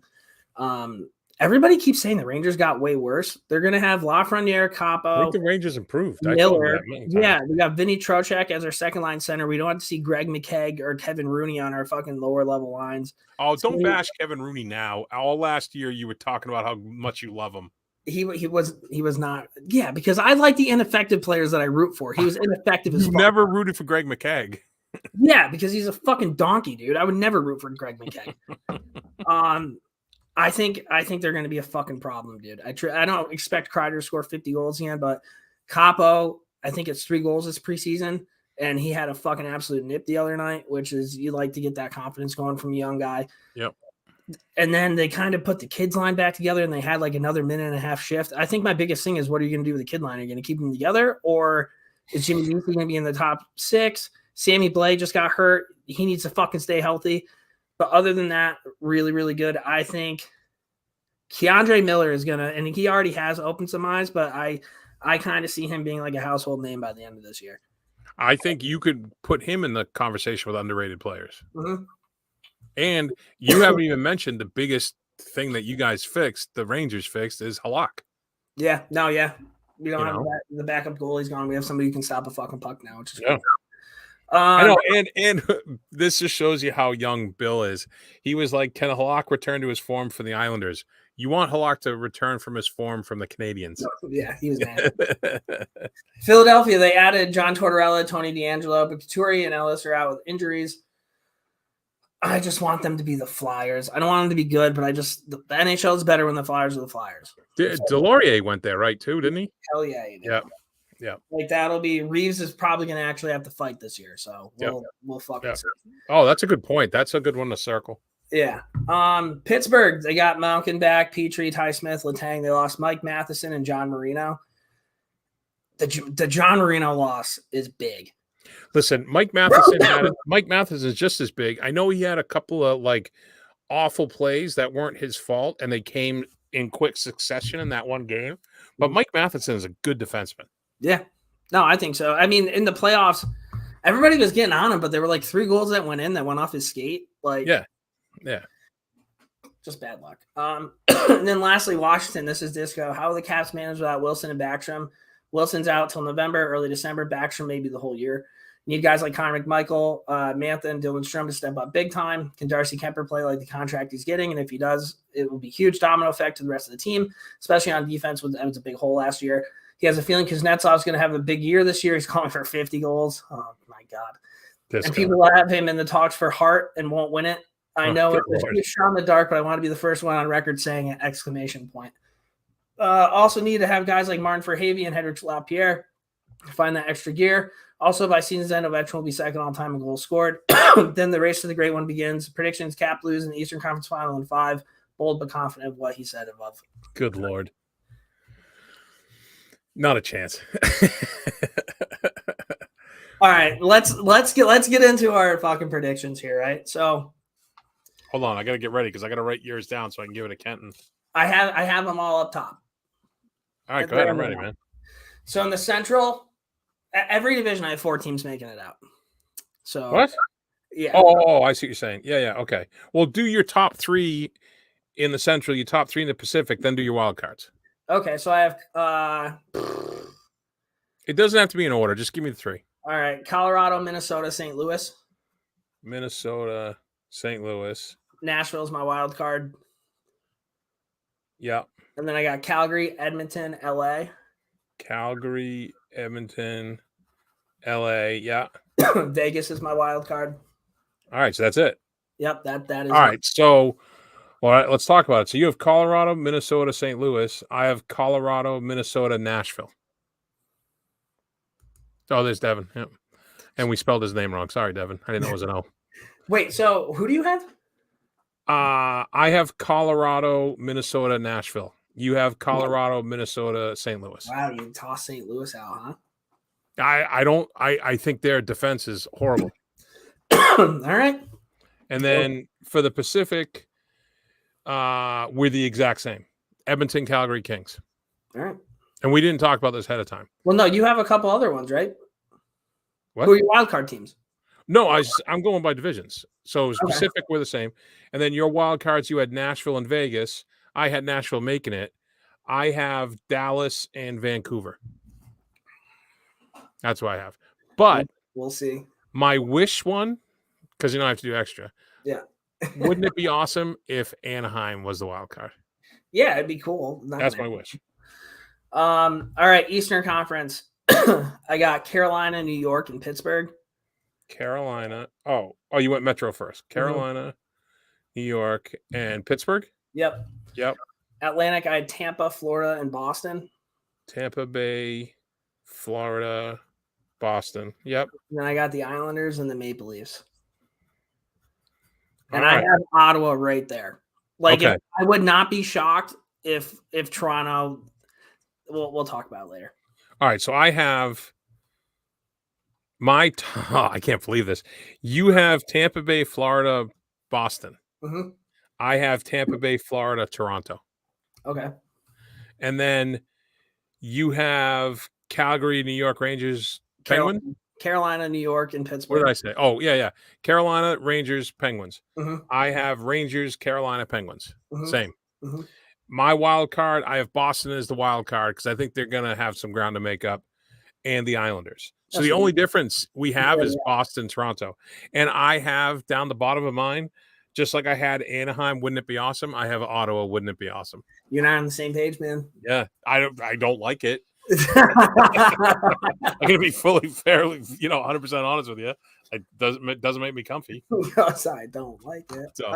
Everybody keeps saying the Rangers got way worse. They're going to have Lafreniere, Capo. I think the Rangers improved. Miller. Yeah, we got Vinny Trocheck as our second-line center. We don't have to see Greg McKegg or Kevin Rooney on our fucking lower-level lines. Oh, don't bash Kevin Rooney now. All last year you were talking about how much you love him. He was not. Yeah, because I like the ineffective players that I root for. He was ineffective as fuck. You never rooted for Greg McKegg. Yeah, because he's a fucking donkey, dude. I would never root for Greg McKegg. I think they're going to be a fucking problem, dude. I don't expect Kreider to score 50 goals again, but Capo, I think it's 3 goals this preseason, and he had a fucking absolute nip the other night, which is you like to get that confidence going from a young guy. Yep. And then they kind of put the kids line back together and they had like another minute and a half shift. I think my biggest thing is, what are you going to do with the kid line? Are you going to keep them together, or is Jimmy Vesey going to be in the top 6? Sammy Blais just got hurt. He needs to fucking stay healthy. But other than that, really, really good. I think Keandre Miller is going to, and he already has opened some eyes, but I kind of see him being like a household name by the end of this year. I think you could put him in the conversation with underrated players. Mm-hmm. And you haven't even mentioned the biggest thing that you guys fixed, the Rangers fixed, is Halak. Yeah. No, yeah. We don't have the backup goalie's gone. We have somebody who can stop a fucking puck now, which is cool. I know, and this just shows you how young Bill is. He was like, can Halak return to his form for the Islanders? You want Halak to return from his form from the Canadians. Yeah, he was mad. Philadelphia, they added John Tortorella, Tony DeAngelo, but Couturier and Ellis are out with injuries. I just want them to be the Flyers. I don't want them to be good, but the NHL is better when the Flyers are the Flyers. Delorier went there, right, too, didn't he? Hell yeah, he did. Yeah. Like that'll be Reeves is probably going to actually have to fight this year, so we'll fucking see. Oh, that's a good point. That's a good one to circle. Yeah. Pittsburgh, they got Malkin back, Petrie, Ty Smith, Letang. They lost Mike Matheson and John Marino. The John Marino loss is big. Listen, Mike Matheson is just as big. I know he had a couple of like awful plays that weren't his fault, and they came in quick succession in that one game. But Mike Matheson is a good defenseman. Yeah. No, I think so. I mean, in the playoffs, everybody was getting on him, but there were like 3 goals that went in that went off his skate. Like, yeah. Just bad luck. And then lastly, Washington. This is Disco. How will the Caps manage without Wilson and Backstrom? Wilson's out till November, early December. Backstrom maybe the whole year. Need guys like Connor McMichael, Mantha, and Dylan Strom to step up big time. Can Darcy Kemper play like the contract he's getting? And if he does, it will be huge domino effect to the rest of the team, especially on defense. That was a big hole last year. He has a feeling Kuznetsov's going to have a big year this year. He's calling for 50 goals. Oh, my God. People will have him in the talks for Hart and won't win it. I know it's a shot in the dark, but I want to be the first one on record saying an exclamation point. Also need to have guys like Martin Verhaeghe and Henrik Lapierre find that extra gear. Also, by season's end, Ovechkin will be second all time in goals scored. Then the race to the great one begins. Predictions: Cap lose in the Eastern Conference Final in 5. Bold but confident of what he said above. Good Lord. Not a chance. All right, let's get into our fucking predictions here, right? So, hold on, I got to get ready because I got to write yours down so I can give it to Kenton. I have them all up top. All right, go ahead. I'm ready, man. So in the Central, every division, I have 4 teams making it out. So what? Yeah. Oh, I see what you're saying. Yeah. Okay. Well, do your top 3 in the Central, your top 3 in the Pacific, then do your wild cards. Okay, so I have. It doesn't have to be in order. Just give me the 3. All right, Colorado, Minnesota, St. Louis. Minnesota, St. Louis. Nashville's my wild card. Yeah. And then I got Calgary, Edmonton, LA. Calgary, Edmonton, LA. Yeah. Vegas is my wild card. All right, so that's it. Yep, that is. All right, so all right, let's talk about it. So you have Colorado, Minnesota, St. Louis. I have Colorado, Minnesota, Nashville. Oh, there's Devin. Yep. And we spelled his name wrong. Sorry, Devin. I didn't know it was an O. Wait, so who do you have? I have Colorado, Minnesota, Nashville. You have Colorado, Minnesota, St. Louis. Wow, you toss St. Louis out, huh? I think their defense is horrible. All right. And then for the Pacific, we're the exact same. Edmonton, Calgary, Kings. All right. And we didn't talk about this ahead of time. Well, no, you have a couple other ones, right? What? Who are your wild card teams? No, I'm going by divisions. So Pacific, we're the same. And then your wild cards, you had Nashville and Vegas. I had Nashville making it. I have Dallas and Vancouver. That's what I have. But we'll see. My wish one, because I have to do extra. Yeah. Wouldn't it be awesome if Anaheim was the wild card? Yeah, it'd be cool. That's my wish. All right, Eastern Conference. I got Carolina, New York, and Pittsburgh. Carolina. Oh, you went Metro first. Carolina, New York, and Pittsburgh? Yep. Atlantic, I had Tampa, Florida, and Boston. Tampa Bay, Florida, Boston. Yep. And then I got the Islanders and the Maple Leafs. And I have Ottawa right there. Like, Okay. I would not be shocked if Toronto. We'll talk about it later. All right. So I have I can't believe this. You have Tampa Bay, Florida, Boston. Mm-hmm. I have Tampa Bay, Florida, Toronto. Okay. And then you have Calgary, New York Rangers, Penguin. Carolina, New York, and What Pittsburgh. did I say? Oh, yeah. Carolina, Rangers, Penguins. Mm-hmm. I have Rangers, Carolina, Penguins. Mm-hmm. Same. Mm-hmm. My wild card, I have Boston as the wild card because I think they're going to have some ground to make up, and the Islanders. So the only difference we have is Boston, Toronto. And I have down the bottom of mine, just like I had Anaheim, wouldn't it be awesome? I have Ottawa, wouldn't it be awesome? You're not on the same page, man. Yeah, I don't like it. I'm gonna be fairly, 100% honest with you. It doesn't make me comfy. Yes, I don't like it. So.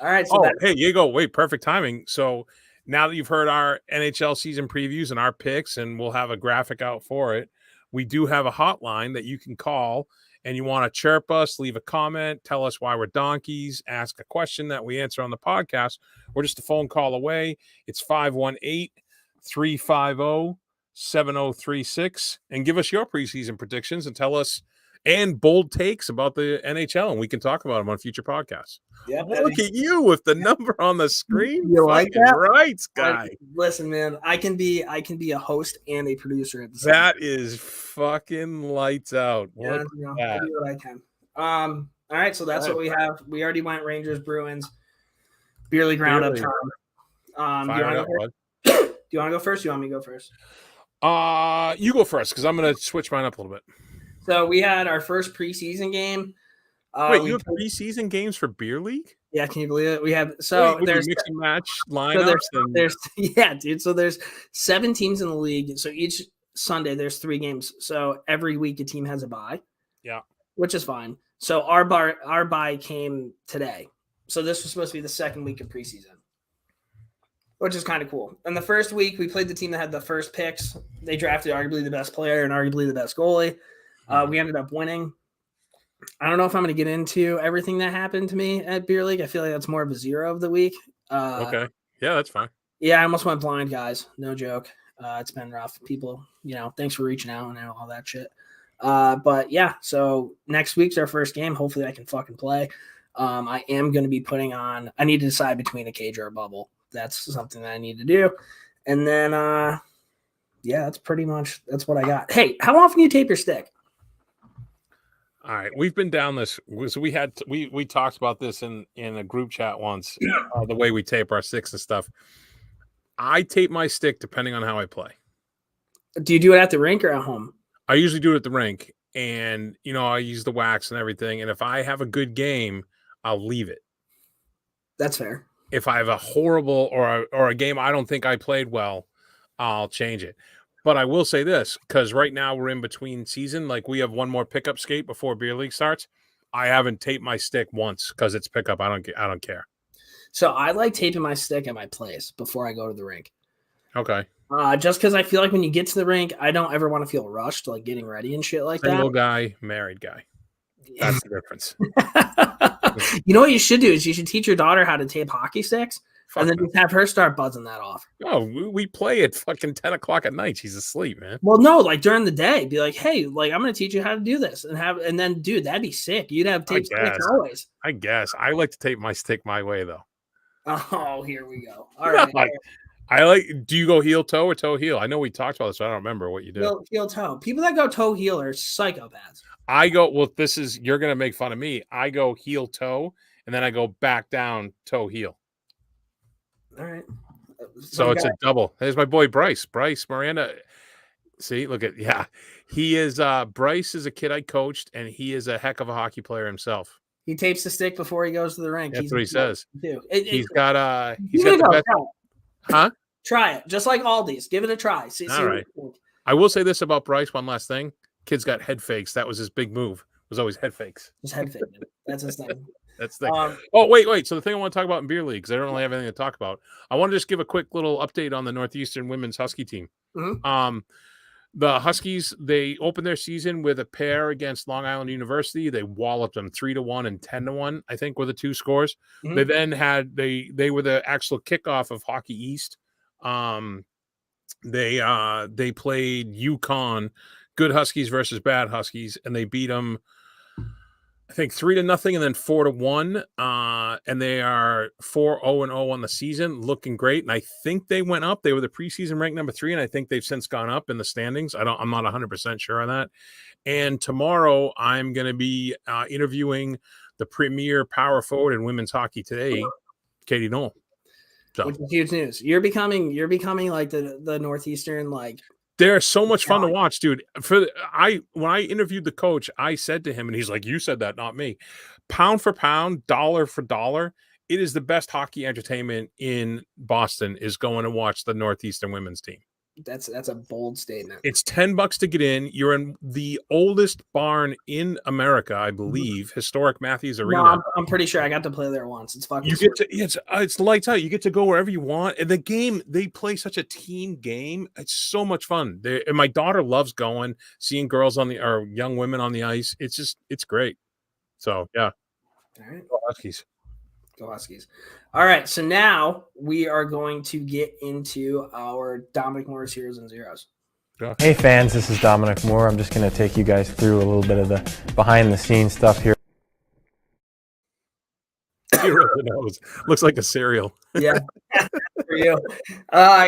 All right. So hey, you go. Wait, perfect timing. So now that you've heard our NHL season previews and our picks, and we'll have a graphic out for it, we do have a hotline that you can call, and you want to chirp us, leave a comment, tell us why we're donkeys, ask a question that we answer on the podcast. We're just a phone call away. It's 518-350-7036, and give us your preseason predictions and tell us and bold takes about the NHL, and we can talk about them on future podcasts. Yep, Look at you with the number on the screen. You like that? Right, guy. Listen, man, I can be a host and a producer at the same time. That is fucking lights out. I do what I can. All right, so that's what we have. We already went Rangers, Bruins, beer league roundup time. Do you want to go first? Do you want me to go first? You go first because I'm going to switch mine up a little bit. So we had our first preseason game. Wait, you have preseason games for beer league? Yeah, can you believe it? We have there's mix and match lineups. So there's 7 teams in the league. So each Sunday there's 3 games. So every week a team has a bye. Yeah, which is fine. So our bye came today. So this was supposed to be the second week of preseason, which is kind of cool. And the first week we played the team that had the first picks. They drafted arguably the best player and arguably the best goalie. We ended up winning. I don't know if I'm going to get into everything that happened to me at Beer League. I feel like that's more of a 0 of the week. Okay. Yeah, that's fine. Yeah, I almost went blind, guys. No joke. It's been rough. People, thanks for reaching out and all that shit. But yeah, so next week's our first game. Hopefully I can fucking play. I am going to be putting on – I need to decide between a cage or a bubble. That's something that I need to do. And then, that's what I got. Hey, how often do you tape your stick? All right, we've been down this. So we talked about this in a group chat once. The way we tape our sticks and stuff. I tape my stick depending on how I play. Do you do it at the rink or at home? I usually do it at the rink, and I use the wax and everything. And if I have a good game, I'll leave it. That's fair. If I have a horrible or a game I don't think I played well, I'll change it. But I will say this, because right now we're in between season. Like we have one more pickup skate before Beer League starts. I haven't taped my stick once because it's pickup. I don't care. So I like taping my stick at my place before I go to the rink. Okay. Just because I feel like when you get to the rink, I don't ever want to feel rushed, like getting ready and shit like Single that. guy, married guy. That's the difference. You know what you should do is you should teach your daughter how to tape hockey sticks. And then just have her start buzzing that off. Oh, we play at fucking 10 o'clock at night. She's asleep, man. Well, no, like during the day, be like, hey, like I'm gonna teach you how to do this, and then, dude, that'd be sick. You'd have tape sticks always. I guess I like to tape my stick my way though. Oh, here we go. All right. Do you go heel toe or toe heel? I know we talked about this, but I don't remember what you do. Heel toe. People that go toe heel are psychopaths. You're gonna make fun of me. I go heel toe, and then I go back down toe heel. All right. So it's a double. There's my boy Bryce Miranda. See, look at he is Bryce is a kid I coached, and he is a heck of a hockey player himself. He tapes the stick before he goes to the rink. That's what he says. He's got the best. Huh? Try it, just like Aldi's. Give it a try. See all right. I will say this about Bryce. One last thing: kid's got head fakes. That was his big move. Was always head fakes. Just head fake. That's his thing. That's the thing. Wait. So the thing I want to talk about in Beer League, because I don't really have anything to talk about. I want to just give a quick little update on the Northeastern women's Husky team. Mm-hmm. The Huskies, they opened their season with a pair against Long Island University. They walloped them 3-1 and 10-1, I think, were the two scores. Mhm. They then had they were the actual kickoff of Hockey East. They played UConn, good Huskies versus bad Huskies, and they beat them, I think, 3-0 and then 4-1. And they are 4-0-0 on the season, looking great. And I think they went up. They were the preseason ranked number 3, and I think they've since gone up in the standings. I'm not 100% sure on that. And tomorrow I'm going to be interviewing the premier power forward in women's hockey today, Katie Knoll. So, which is huge news. You're becoming like the Northeastern, like, they're so much fun to watch, dude. When I interviewed the coach, I said to him, and he's like, "You said that, not me." Pound for pound, dollar for dollar, it is the best hockey entertainment in Boston. Is going to watch the Northeastern women's team. That's a bold statement. It's $10 to get in. You're in the oldest barn in America, I believe, historic Matthews Arena. No, I'm pretty sure I got to play there once. It's fucking. It's lights out. You get to go wherever you want. And the game, they play such a team game. It's so much fun. And my daughter loves going, seeing girls or young women on the ice. It's great. So yeah. All right. Go Huskies. Go Huskies. All right, so now we are going to get into our Dominic Moore's Heroes and Zeros. Hey fans, this is Dominic Moore. I'm just going to take you guys through a little bit of the behind-the-scenes stuff here. Looks like a cereal. Yeah, for you.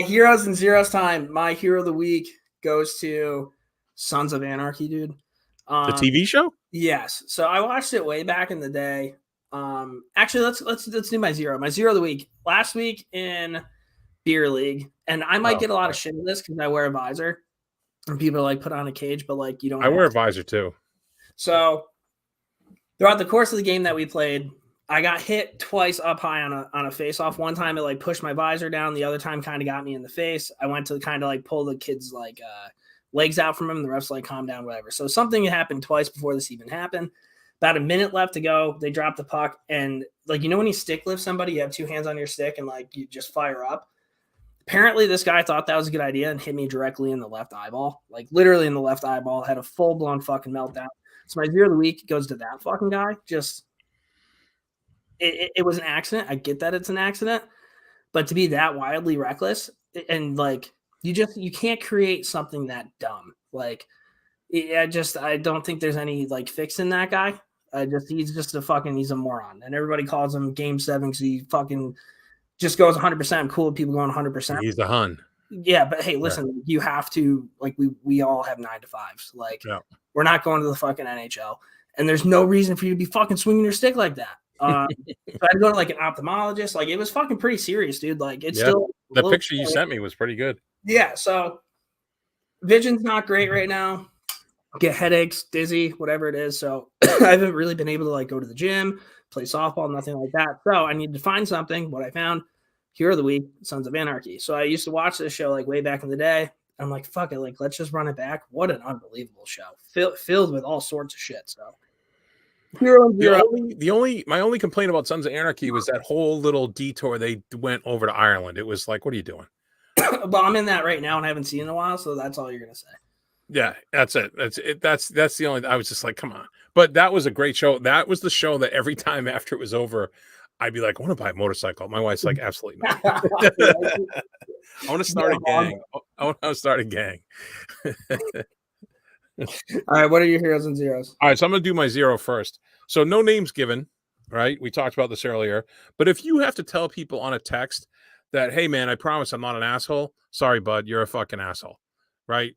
Heroes and Zeros time. My hero of the week goes to Sons of Anarchy, dude. The TV show? Yes. So I watched it way back in the day. Actually, let's do my zero. My zero of the week. Last week in beer league, and I might get a lot of shit in this because I wear a visor, and people are like, put on a cage, but like you don't. I wear a visor too. So throughout the course of the game that we played, I got hit twice up high on a face off. One time it like pushed my visor down. The other time kind of got me in the face. I went to kind of like pull the kid's like legs out from him. The refs like calm down, whatever. So something happened twice before this even happened. About a minute left to go. They drop the puck, and like when you stick lift somebody, you have two hands on your stick, and like you just fire up. Apparently, this guy thought that was a good idea and hit me directly in the left eyeball, like literally in the left eyeball. Had a full blown fucking meltdown. So my zero of the week goes to that fucking guy. Just it was an accident. I get that it's an accident, but to be that wildly reckless and like you can't create something that dumb. Like I don't think there's any like fixing that guy. He's a moron, and everybody calls him Game 7 because he fucking just goes 100%. I'm cool with people going 100%. He's a Hun. Yeah, but hey, listen, you have to like we all have 9-to-5s. Like we're not going to the fucking NHL, and there's no reason for you to be fucking swinging your stick like that. So I had to go to like an ophthalmologist. Like it was fucking pretty serious, dude. Like it's still the picture you sent me was pretty good. Yeah, so vision's not great right now. Get headaches, dizzy, whatever it is. So I haven't really been able to like go to the gym, play softball, nothing like that. So I need to find something. What I found, hero of the week, Sons of Anarchy. So I used to watch this show like way back in the day. I'm like, fuck it, like let's just run it back. What an unbelievable show, filled with all sorts of shit. So hero and zero. My only complaint about Sons of Anarchy was that whole little detour they went over to Ireland. It was like, what are you doing? Well, I'm in that right now and I haven't seen it in a while, so that's all you're gonna say. Yeah, that's it. That's the only. I was just like, come on. But that was a great show. That was the show that every time after it was over, I'd be like, I want to buy a motorcycle. My wife's like, absolutely not. I want to start a gang. I want to start a gang. All right, what are your heroes and zeros? All right, so I'm going to do my zero first. So no names given, right? We talked about this earlier. But if you have to tell people on a text that, hey, man, I promise I'm not an asshole. Sorry, bud, you're a fucking asshole, right?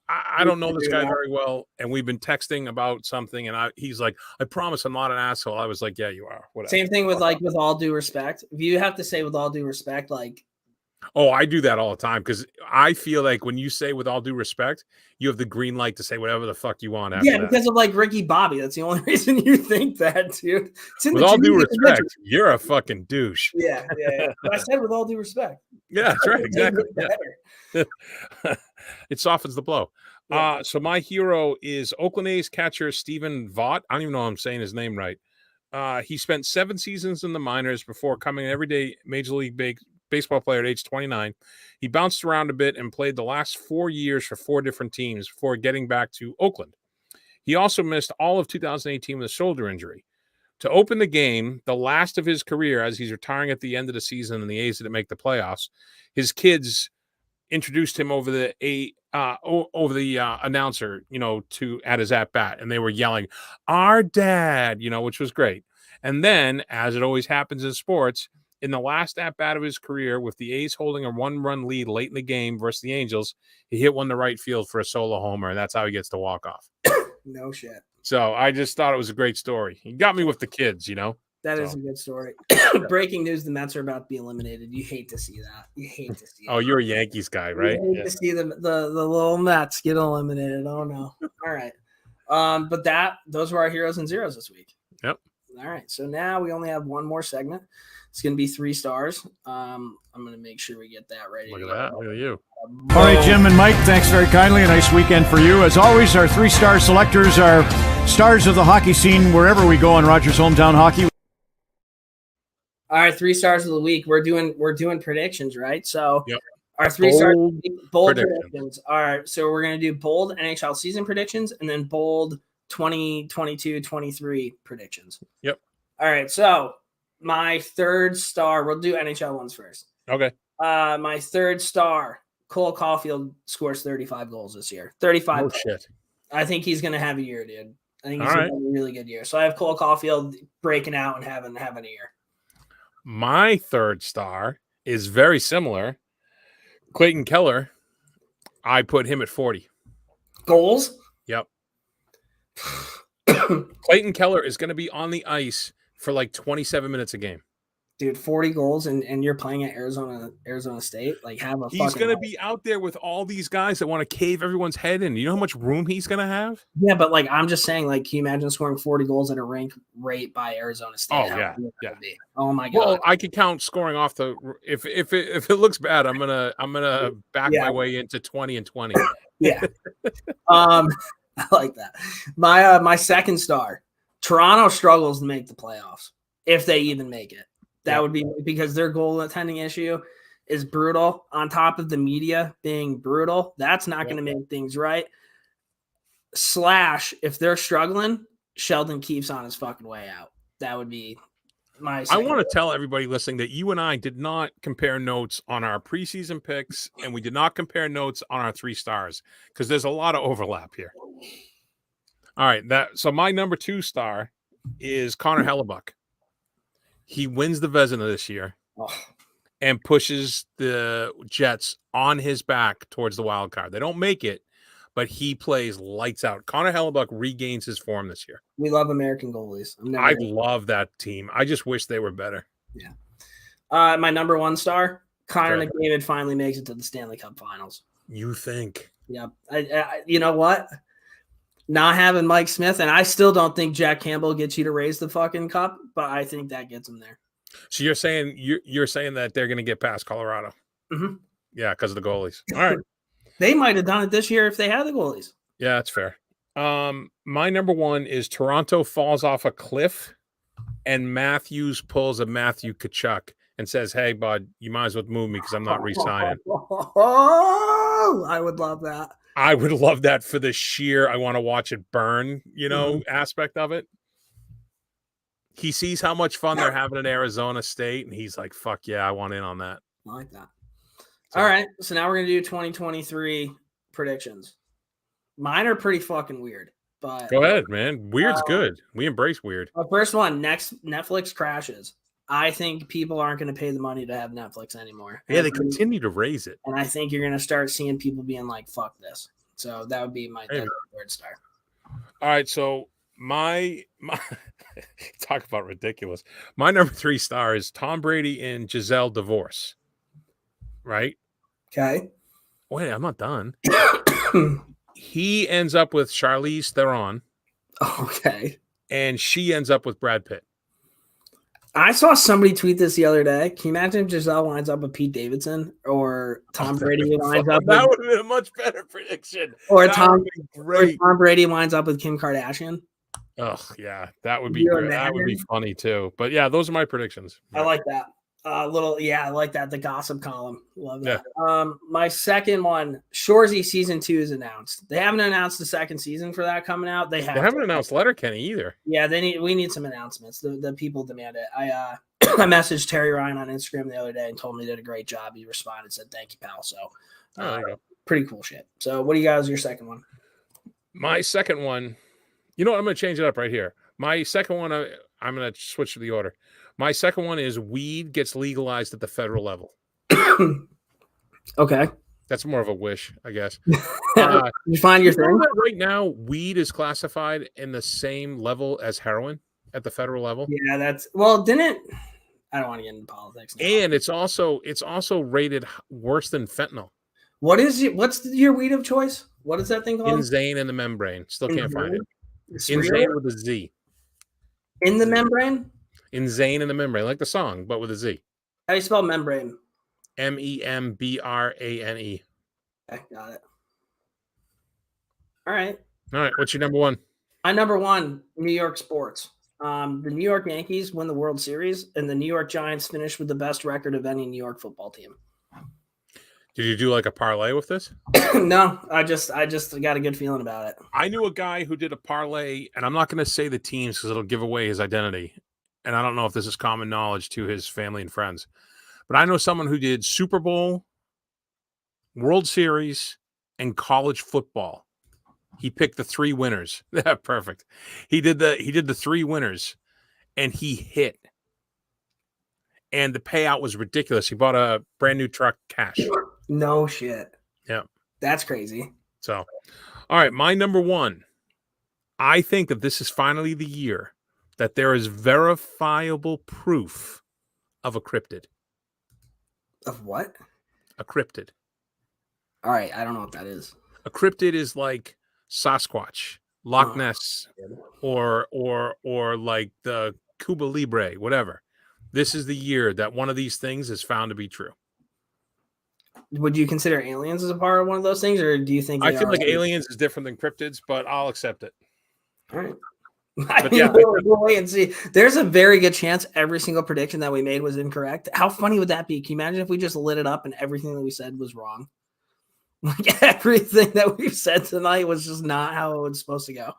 I don't know this guy very well, and we've been texting about something, and he's like, I promise I'm not an asshole. I was like, yeah, you are. Whatever. Same thing with like, with all due respect. If you have to say with all due respect, like, oh, I do that all the time because I feel like when you say with all due respect, you have the green light to say whatever the fuck you want after that. Because of like Ricky Bobby. That's the only reason you think that, dude. With all due respect, you're a fucking douche. Yeah. I said with all due respect. Yeah, that's right. Exactly. Yeah. It softens the blow. Yeah. So my hero is Oakland A's catcher Stephen Vaught. I don't even know if I'm saying his name right. He spent 7 seasons in the minors before coming everyday Major League baseball player at age 29. He bounced around a bit and played the last 4 years for 4 different teams before getting back to Oakland. He also missed all of 2018 with a shoulder injury. To open the game, the last of his career, as he's retiring at the end of the season and the A's didn't make the playoffs, his kids introduced him over the announcer, at his at bat, and they were yelling, "Our dad," which was great. And then, as it always happens in sports, in the last at bat of his career, with the A's holding a 1-run lead late in the game versus the Angels, he hit one to right field for a solo homer, and that's how he gets to walk off. No shit. So I just thought it was a great story. He got me with the kids, That is a good story. Breaking news: the Mets are about to be eliminated. You hate to see that. You hate to see. Oh, you're a Yankees guy, right? You hate to see the little Mets get eliminated. Oh no! All right, but those were our heroes and zeros this week. Yep. All right, so now we only have one more segment. It's going to be 3 stars. I'm going to make sure we get that ready. Look at that. Look at you. All right, Jim and Mike, thanks very kindly. A nice weekend for you. As always, our 3-star selectors are stars of the hockey scene wherever we go in Rogers Hometown Hockey. All right, 3 stars of the week. We're doing predictions, right? So yep. Our 3 stars bold predictions. All right, so we're going to do bold NHL season predictions and then bold 2022-23 predictions. Yep. All right, so my 3rd star, we'll do NHL ones first. Okay. My 3rd star, Cole Caulfield scores 35 goals this year. 35. Oh, shit. I think he's going to have a year, dude. I think he's going to have a really good year. So I have Cole Caulfield breaking out and having a year. My 3rd star is very similar. Clayton Keller, I put him at 40. Goals? Yep. Clayton Keller is going to be on the ice for like 27 minutes a game. Dude, 40 goals and you're playing at Arizona State? Like, he's going to be out there with all these guys that want to cave everyone's head in. You know how much room he's going to have? Yeah, but like, I'm just saying, like, can you imagine scoring 40 goals at a rank rate by Arizona State? Oh, yeah. Oh my God. Well, I could count scoring off the if it looks bad, I'm gonna back my way into 20 and 20. Yeah. I like that. My 2nd star, Toronto struggles to make the playoffs, if they even make it. That would be because their goaltending issue is brutal. On top of the media being brutal, that's not going to make things right. / if they're struggling, Sheldon keeps on his fucking way out. That would be my. I want to tell everybody listening that you and I did not compare notes on our preseason picks, and we did not compare notes on our 3 stars because there's a lot of overlap here. All right, so my number 2 star is Conor Hellebuck. He wins the Vezina this year and pushes the Jets on his back towards the wild card. They don't make it, but he plays lights out. Conor Hellebuck regains his form this year. We love American goalies. I love that team. I just wish they were better. Yeah. My number 1 star, Connor McDavid finally makes it to the Stanley Cup Finals. You think? Yeah. You know what? Not having Mike Smith, and I still don't think Jack Campbell gets you to raise the fucking cup, but I think that gets him there. So you're saying that they're going to get past Colorado? Mm-hmm. Yeah, because of the goalies. All right. They might have done it this year if they had the goalies. Yeah, that's fair. My number 1 is Toronto falls off a cliff, and Matthews pulls a Matthew Tkachuk and says, "Hey, bud, you might as well move me because I'm not re-signing." Oh, I would love that. I would love that for the sheer I want to watch it burn, aspect of it. He sees how much fun they're having in Arizona State, and he's like, fuck yeah, I want in on that. I like that. So, all right, so now we're going to do 2023 predictions. Mine are pretty fucking weird. But go ahead, man. Weird's good. We embrace weird. The first one, next Netflix crashes. I think people aren't going to pay the money to have Netflix anymore. Yeah, they continue to raise it. And I think you're going to start seeing people being like, fuck this. So that would be my 3rd star. All right, so my talk about ridiculous. My number 3 star is Tom Brady and Giselle divorce. Right? Okay. Wait, I'm not done. He ends up with Charlize Theron. Okay. And she ends up with Brad Pitt. I saw somebody tweet this the other day. Can you imagine if Giselle winds up with Pete Davidson or Tom Brady winds up? That would have been a much better prediction. Or Tom Brady winds up with Kim Kardashian. Oh yeah, that would be great. That would be funny too. But yeah, those are my predictions. I like that. I like that. The gossip column. Love that. Yeah. My second one, Shorzy season 2 is announced. They haven't announced the second season for that coming out. They haven't announced Letterkenny either. Yeah, we need some announcements. The people demand it. I messaged Terry Ryan on Instagram the other day and told him he did a great job. He responded, said, "Thank you, pal." So pretty cool shit. So what do you guys, your second one? My second one, you know what? I'm going to change it up right here. My second one, I'm going to switch to the order. My second one is weed gets legalized at the federal level. Okay. That's more of a wish, I guess. You find your thing? Right now, weed is classified in the same level as heroin at the federal level. Yeah, I don't want to get into politics now. And it's also rated worse than fentanyl. What's your weed of choice? What is that thing called? Insane in the membrane. Still can't find it. Insane with a Z. In the membrane? Insane in the membrane, like the song, but with a Z. How do you spell membrane? MEMBRANE. Okay, got it. All right. What's your number one? My number one, New York sports. The New York Yankees win the World Series, and the New York Giants finish with the best record of any New York football team. Did you do like a parlay with this? No, I just got a good feeling about it. I knew a guy who did a parlay, and I'm not going to say the teams because it'll give away his identity. And I don't know if this is common knowledge to his family and friends. But I know someone who did Super Bowl, World Series, and college football. He picked the 3 winners. Yeah, perfect. He did the 3 winners, and he hit. And the payout was ridiculous. He bought a brand new truck cash. No shit. Yeah. That's crazy. So, all right, my number one. I think that this is finally the year that there is verifiable proof of a cryptid. Of what? A cryptid. All right, I don't know what that is. A cryptid is like Sasquatch, Loch Ness, or like the Cuba Libre, whatever. This is the year that one of these things is found to be true. Would you consider aliens as a part of one of those things, or do you think I feel like aliens is different than cryptids, but I'll accept it. All right. We'll wait and see. There's a very good chance every single prediction that we made was incorrect. How funny would that be? Can you imagine if we just lit it up and everything that we said was wrong? Like everything that we've said tonight was just not how it was supposed to go.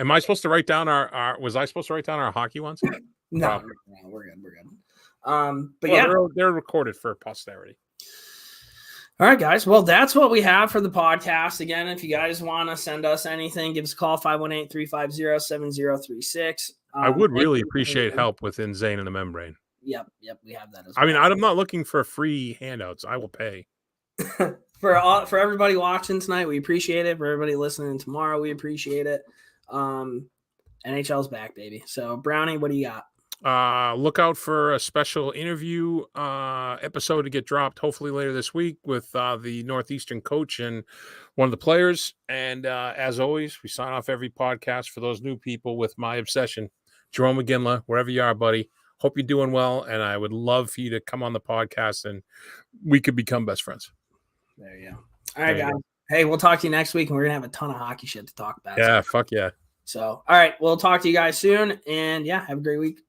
Am I supposed to write down was I supposed to write down our hockey ones? No, we're good. But they're recorded for posterity. All right, guys. Well, that's what we have for the podcast. Again, if you guys want to send us anything, give us a call, 518-350-7036. I would really appreciate help with Insane in the Membrane. Yep, we have that as well. I mean, I'm not looking for free handouts. I will pay. For everybody watching tonight, we appreciate it. For everybody listening tomorrow, we appreciate it. NHL's back, baby. So, Brownie, what do you got? Look out for a special interview episode to get dropped hopefully later this week with the Northeastern coach and one of the players. And as always, we sign off every podcast for those new people with my obsession. Jerome McGinley, wherever you are, buddy. Hope you're doing well, and I would love for you to come on the podcast and we could become best friends. There you go. All right, guys. Hey, we'll talk to you next week, and we're going to have a ton of hockey shit to talk about. Yeah, fuck yeah. So, all right, we'll talk to you guys soon, and yeah, have a great week.